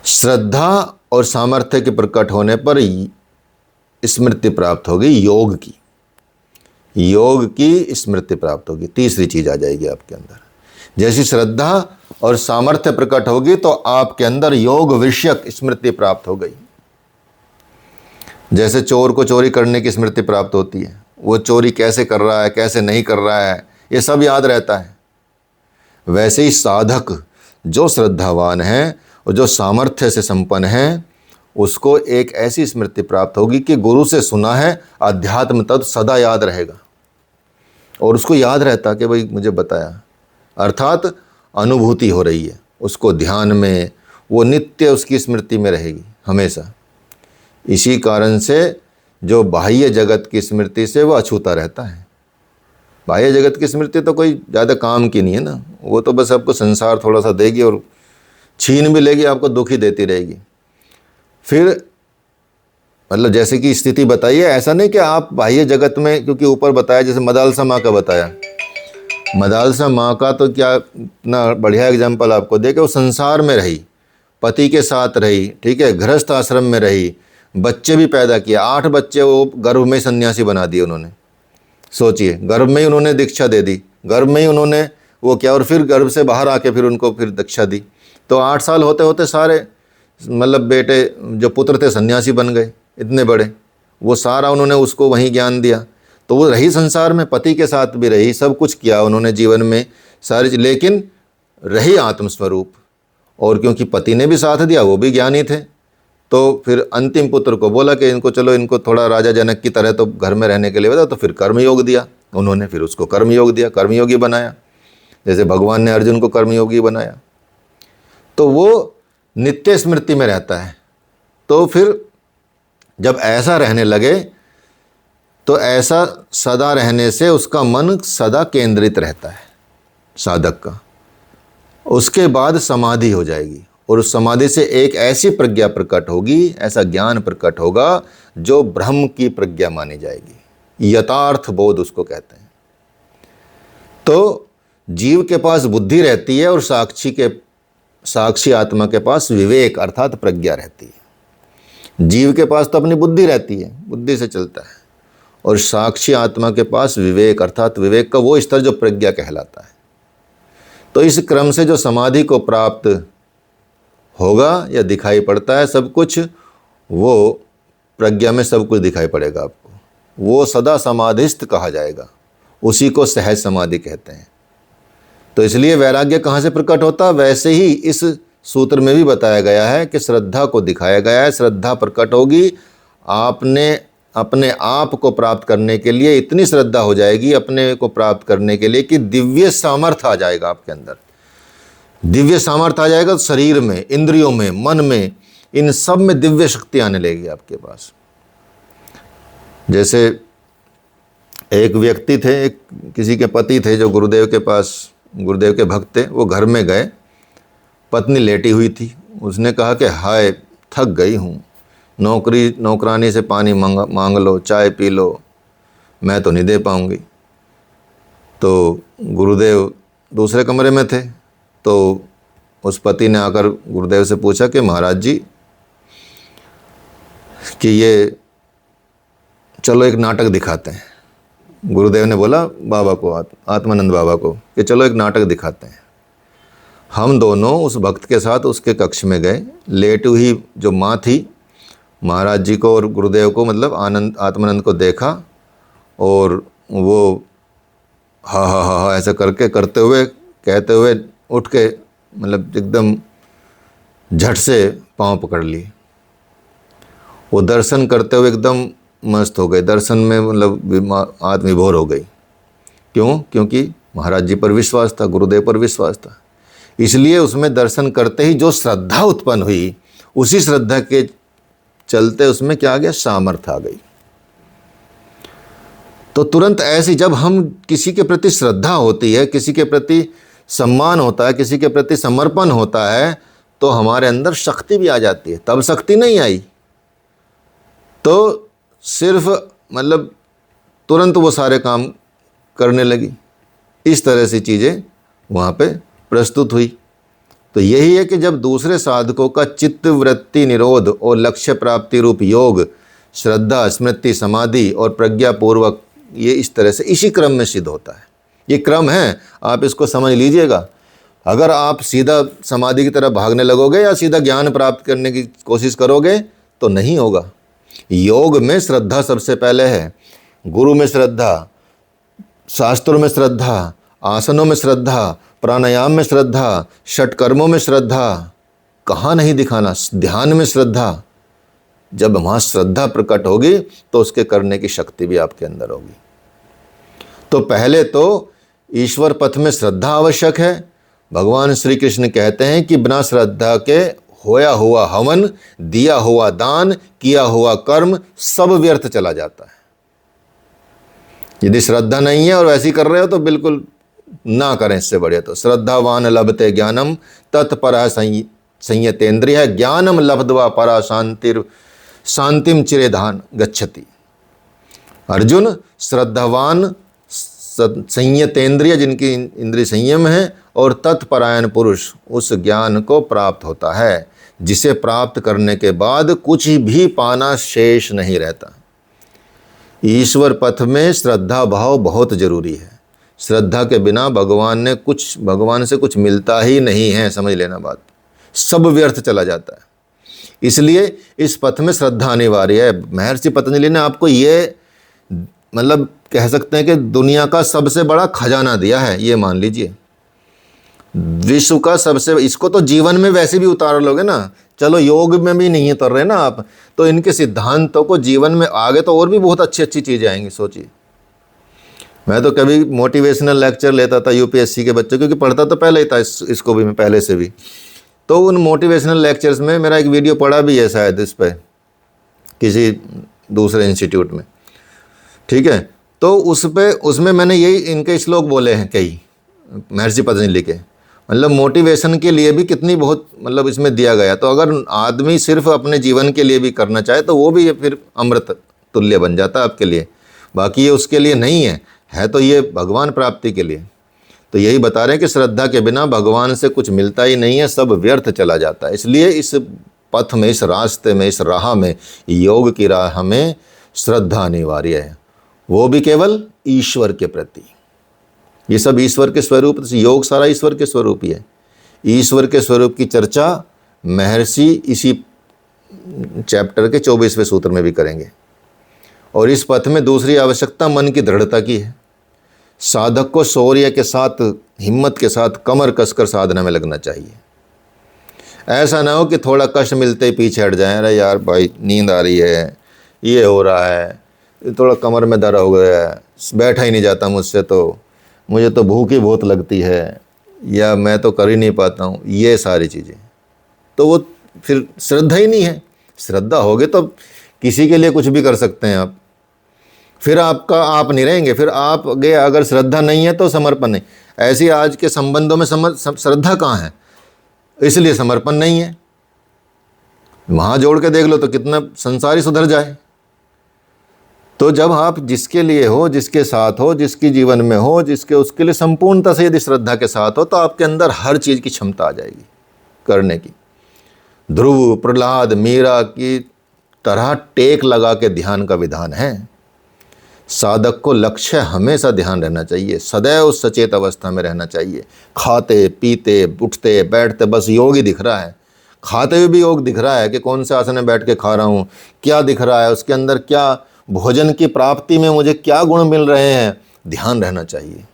श्रद्धा और सामर्थ्य के प्रकट होने पर स्मृति प्राप्त होगी, योग की स्मृति प्राप्त होगी। तीसरी चीज आ जाएगी आपके अंदर। जैसी श्रद्धा और सामर्थ्य प्रकट होगी तो आपके अंदर योग विषयक स्मृति प्राप्त हो गई। जैसे चोर को चोरी करने की स्मृति प्राप्त होती है, वो चोरी कैसे कर रहा है कैसे नहीं कर रहा है ये सब याद रहता है। वैसे ही साधक जो श्रद्धावान है और जो सामर्थ्य से संपन्न है उसको एक ऐसी स्मृति प्राप्त होगी कि गुरु से सुना है अध्यात्म तत्व सदा याद रहेगा, और उसको याद रहता कि भाई मुझे बताया, अर्थात अनुभूति हो रही है उसको ध्यान में, वो नित्य उसकी स्मृति में रहेगी हमेशा। इसी कारण से जो बाह्य जगत की स्मृति से वो अछूता रहता है। बाह्य जगत की स्मृति तो कोई ज़्यादा काम की नहीं है ना, वो तो बस आपको संसार थोड़ा सा देगी और छीन भी लेगी, आपको दुखी देती रहेगी। फिर मतलब जैसे कि स्थिति बताइए, ऐसा नहीं कि आप बाह्य जगत में, क्योंकि ऊपर बताया जैसे मदालसा माँ का बताया, मदालसा माँ का तो क्या इतना बढ़िया एग्जाम्पल आपको दे कि वो संसार में रही, पति के साथ रही, ठीक है, गृहस्थ आश्रम में रही, बच्चे भी पैदा किए, 8 बच्चे वो गर्भ में सन्यासी बना दिए उन्होंने। सोचिए, गर्भ में ही उन्होंने दीक्षा दे दी, गर्भ में ही उन्होंने वो किया, और फिर गर्भ से बाहर आके फिर उनको फिर दीक्षा दी। तो 8 साल होते होते सारे मतलब बेटे जो पुत्र थे सन्यासी बन गए इतने बड़े, वो सारा उन्होंने उसको वहीं ज्ञान दिया। तो वो रही संसार में, पति के साथ भी रही, सब कुछ किया उन्होंने जीवन में सारी, लेकिन रही आत्मस्वरूप। और क्योंकि पति ने भी साथ दिया, वो भी ज्ञानी थे, तो फिर अंतिम पुत्र को बोला कि इनको चलो इनको थोड़ा राजा जनक की तरह तो घर में रहने के लिए बता, तो फिर कर्मयोग दिया उन्होंने, फिर उसको कर्मयोग दिया, कर्मयोगी बनाया, जैसे भगवान ने अर्जुन को कर्मयोगी बनाया। तो वो नित्य स्मृति में रहता है। तो फिर जब ऐसा रहने लगे तो ऐसा सदा रहने से उसका मन सदा केंद्रित रहता है साधक का। उसके बाद समाधि हो जाएगी, और उस समाधि से एक ऐसी प्रज्ञा प्रकट होगी, ऐसा ज्ञान प्रकट होगा जो ब्रह्म की प्रज्ञा मानी जाएगी, यथार्थ बोध उसको कहते हैं। तो जीव के पास बुद्धि रहती है और साक्षी आत्मा के पास विवेक अर्थात प्रज्ञा रहती है। जीव के पास तो अपनी बुद्धि रहती है, बुद्धि से चलता है, और साक्षी आत्मा के पास विवेक अर्थात विवेक का वो स्तर जो प्रज्ञा कहलाता है। तो इस क्रम से जो समाधि को प्राप्त होगा या दिखाई पड़ता है सब कुछ, वो प्रज्ञा में सब कुछ दिखाई पड़ेगा आपको, वो सदा समाधिस्थ कहा जाएगा, उसी को सहज समाधि कहते हैं। तो इसलिए वैराग्य कहाँ से प्रकट होता, वैसे ही इस सूत्र में भी बताया गया है कि श्रद्धा को दिखाया गया है। श्रद्धा प्रकट होगी, आपने अपने आप को प्राप्त करने के लिए इतनी श्रद्धा हो जाएगी अपने को प्राप्त करने के लिए कि दिव्य सामर्थ्य आ जाएगा आपके अंदर। दिव्य सामर्थ्य आ जाएगा तो शरीर में, इंद्रियों में, मन में, इन सब में दिव्य शक्ति आने लगेगी आपके पास। जैसे एक व्यक्ति थे, एक किसी के पति थे जो गुरुदेव के पास, गुरुदेव के भक्त थे, वो घर में गए, पत्नी लेटी हुई थी, उसने कहा कि हाय थक गई हूँ, नौकरानी से पानी मांग लो, चाय पी लो, मैं तो नहीं दे पाऊँगी। तो गुरुदेव दूसरे कमरे में थे, तो उस पति ने आकर गुरुदेव से पूछा कि महाराज जी कि ये चलो एक नाटक दिखाते हैं। गुरुदेव ने बोला बाबा को, आत्मानंद बाबा को, कि चलो एक नाटक दिखाते हैं। हम दोनों उस भक्त के साथ उसके कक्ष में गए। लेटी हुई जो माँ थी, महाराज जी को और गुरुदेव को मतलब आत्मानंद को देखा, और वो हा हा हा हा ऐसा करते हुए कहते हुए उठ के मतलब एकदम झट से पाँव पकड़ लिए। वो दर्शन करते हुए एकदम मस्त हो गए, दर्शन में मतलब आदमी भोर हो गई। क्यों? क्योंकि महाराज जी पर विश्वास था, गुरुदेव पर विश्वास था। इसलिए उसमें दर्शन करते ही जो श्रद्धा उत्पन्न हुई, उसी श्रद्धा के चलते उसमें क्या आ गया? सामर्थ्य आ गई। तो तुरंत ऐसी जब हम किसी के प्रति श्रद्धा होती है, किसी के प्रति सम्मान होता है, किसी के प्रति समर्पण होता है, तो हमारे अंदर शक्ति भी आ जाती है। तब शक्ति नहीं आई तो सिर्फ मतलब तुरंत वो सारे काम करने लगी। इस तरह से चीज़ें वहाँ पे प्रस्तुत हुई। तो यही है कि जब दूसरे साधकों का चित्त वृत्ति निरोध और लक्ष्य प्राप्ति रूप योग, श्रद्धा, स्मृति, समाधि और प्रज्ञापूर्वक, ये इस तरह से इसी क्रम में सिद्ध होता है। ये क्रम है, आप इसको समझ लीजिएगा। अगर आप सीधा समाधि की तरफ भागने लगोगे या सीधा ज्ञान प्राप्त करने की कोशिश करोगे तो नहीं होगा। योग में श्रद्धा सबसे पहले है, गुरु में श्रद्धा, शास्त्रों में श्रद्धा, आसनों में श्रद्धा, प्राणायाम में श्रद्धा, षटकर्मों में श्रद्धा, कहाँ नहीं दिखाना, ध्यान में श्रद्धा। जब वहाँ श्रद्धा प्रकट होगी तो उसके करने की शक्ति भी आपके अंदर होगी। तो पहले तो ईश्वर पथ में श्रद्धा आवश्यक है। भगवान श्री कृष्ण कहते हैं कि बिना श्रद्धा के होया हुआ हवन, दिया हुआ दान, किया हुआ कर्म सब व्यर्थ चला जाता है। यदि श्रद्धा नहीं है और वैसी कर रहे हो तो बिल्कुल ना करें, इससे बढ़िया तो श्रद्धावान लभते ज्ञानम तत्परः संयतेन्द्रियः ज्ञानम लब्ध्वा परा शांतिम चिरेधान गच्छति। अर्जुन, श्रद्धावान संयतेन्द्रिय, जिनकी इंद्रिय संयम है, और तत्परायण पुरुष उस ज्ञान को प्राप्त होता है जिसे प्राप्त करने के बाद कुछ भी पाना शेष नहीं रहता। ईश्वर पथ में श्रद्धा भाव बहुत जरूरी है। श्रद्धा के बिना भगवान से कुछ मिलता ही नहीं है, समझ लेना बात। सब व्यर्थ चला जाता है। इसलिए इस पथ में श्रद्धा अनिवार्य है। महर्षि पतंजलि ने आपको ये मतलब कह सकते हैं कि दुनिया का सबसे बड़ा खजाना दिया है, ये मान लीजिए। विश्व का सबसे, इसको तो जीवन में वैसे भी उतार लोगे ना, चलो योग में भी नहीं उतर रहे ना आप, तो इनके सिद्धांतों को जीवन में आगे तो और भी बहुत अच्छी अच्छी चीज़ें आएंगी। सोचिए, मैं तो कभी मोटिवेशनल लेक्चर लेता था यूपीएससी के बच्चों, क्योंकि पढ़ता तो पहले ही था इसको भी मैं पहले से भी। तो उन मोटिवेशनल लेक्चर्स में मेरा एक वीडियो पड़ा भी है शायद इस पर किसी दूसरे इंस्टीट्यूट में, ठीक है। तो उसमें मैंने यही इनके श्लोक बोले हैं कई, महर्षि पतंजलि के। मतलब मोटिवेशन के लिए भी कितनी बहुत मतलब इसमें दिया गया। तो अगर आदमी सिर्फ अपने जीवन के लिए भी करना चाहे तो वो भी फिर अमृत तुल्य बन जाता है आपके लिए। बाकी ये उसके लिए नहीं है तो ये भगवान प्राप्ति के लिए। तो यही बता रहे हैं कि श्रद्धा के बिना भगवान से कुछ मिलता ही नहीं है, सब व्यर्थ चला जाता है। इसलिए इस पथ में, इस रास्ते में, इस राह में, योग की राह में श्रद्धा अनिवार्य है, वो भी केवल ईश्वर के प्रति। ये सब ईश्वर के स्वरूप, योग सारा ईश्वर के स्वरूप ही है। ईश्वर के स्वरूप की चर्चा महर्षि इसी चैप्टर के 24वें सूत्र में भी करेंगे। और इस पथ में दूसरी आवश्यकता मन की दृढ़ता की है। साधक को शौर्य के साथ, हिम्मत के साथ कमर कसकर साधना में लगना चाहिए। ऐसा ना हो कि थोड़ा कष्ट मिलते ही पीछे हट जाएं, अरे यार भाई नींद आ रही है, ये हो रहा है, थोड़ा कमर में दर्द हो गया है, बैठा ही नहीं जाता मुझसे, तो मुझे तो भूख ही बहुत लगती है, या मैं तो कर ही नहीं पाता हूँ, ये सारी चीज़ें तो वो फिर श्रद्धा ही नहीं है। श्रद्धा होगे तो किसी के लिए कुछ भी कर सकते हैं आप। फिर आपका आप नहीं रहेंगे, फिर आप गए। अगर श्रद्धा नहीं है तो समर्पण नहीं। ऐसी आज के संबंधों में श्रद्धा कहाँ है, इसलिए समर्पण नहीं है। वहाँ जोड़ के देख लो तो कितना संसार ही सुधर जाए। तो जब आप जिसके लिए हो, जिसके साथ हो, जिसकी जीवन में हो, जिसके उसके लिए संपूर्णता से यदि श्रद्धा के साथ हो, तो आपके अंदर हर चीज़ की क्षमता आ जाएगी करने की। ध्रुव, प्रहलाद, मीरा की तरह टेक लगा के ध्यान का विधान है। साधक को लक्ष्य हमेशा ध्यान रहना चाहिए, सदैव सचेत अवस्था में रहना चाहिए। खाते पीते उठते बैठते बस योग ही दिख रहा है। खाते हुए भी योग दिख रहा है कि कौन से आसन में बैठ के खा रहा हूँ, क्या दिख रहा है उसके अंदर, क्या भोजन की प्राप्ति में मुझे क्या गुण मिल रहे हैं, ध्यान रहना चाहिए।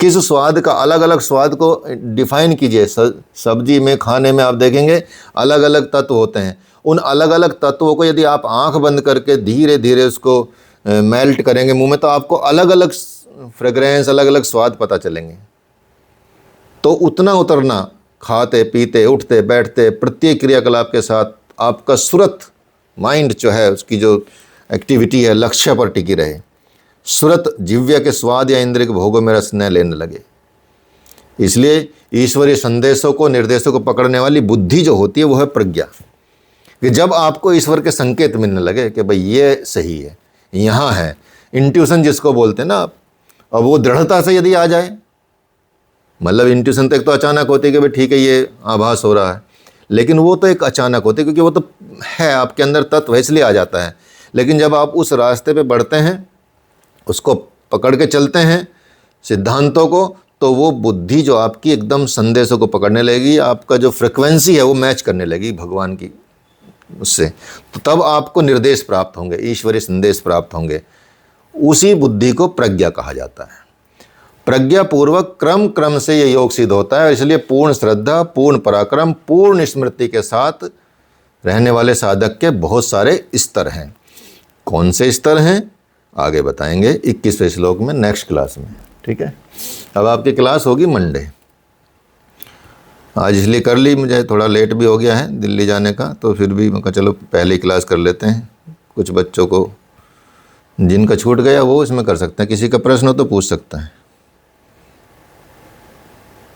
किस स्वाद का, अलग अलग स्वाद को डिफाइन कीजिए। सब्जी में, खाने में आप देखेंगे अलग अलग तत्व होते हैं, उन अलग अलग तत्वों को यदि आप आंख बंद करके धीरे धीरे उसको मेल्ट करेंगे मुंह में, तो आपको अलग अलग फ्रेग्रेंस, अलग अलग स्वाद पता चलेंगे। तो उतना उतरना, खाते पीते उठते बैठते प्रत्येक क्रियाकलाप के साथ आपका सुरत माइंड जो है, उसकी जो एक्टिविटी है लक्ष्य पर टिकी रहे। सुरत जिव्य के स्वाद या इंद्रिय के भोगों में रस न लेने लगे। इसलिए ईश्वरीय संदेशों को, निर्देशों को पकड़ने वाली बुद्धि जो होती है वो है प्रज्ञा। कि जब आपको ईश्वर के संकेत मिलने लगे कि भाई ये सही है, यहाँ है, इंट्यूशन जिसको बोलते हैं ना आप, और वो दृढ़ता से यदि आ जाए, मतलब इंट्यूशन तो एक तो अचानक होती है कि भाई ठीक है ये आभास हो रहा है, लेकिन वो तो एक अचानक होती है क्योंकि वो तो है आपके अंदर तत्व है, इसलिए आ जाता है। लेकिन जब आप उस रास्ते पे बढ़ते हैं, उसको पकड़ के चलते हैं सिद्धांतों को, तो वो बुद्धि जो आपकी एकदम संदेशों को पकड़ने लगेगी, आपका जो फ्रिक्वेंसी है वो मैच करने लगेगी भगवान की उससे, तो तब आपको निर्देश प्राप्त होंगे, ईश्वरीय संदेश प्राप्त होंगे। उसी बुद्धि को प्रज्ञा कहा जाता है। प्रज्ञा पूर्वक क्रम क्रम से ये योग सिद्ध होता है। इसलिए पूर्ण श्रद्धा, पूर्ण पराक्रम, पूर्ण स्मृति के साथ रहने वाले साधक के बहुत सारे स्तर हैं। कौन से स्तर हैं आगे बताएंगे 21वें श्लोक में, नेक्स्ट क्लास में। ठीक है, अब आपकी क्लास होगी मंडे। आज इसलिए कर ली, मुझे थोड़ा लेट भी हो गया है दिल्ली जाने का, तो फिर भी मैं कहा चलो पहले ही क्लास कर लेते हैं। कुछ बच्चों को जिनका छूट गया वो इसमें कर सकते हैं, किसी का प्रश्न हो तो पूछ सकता है।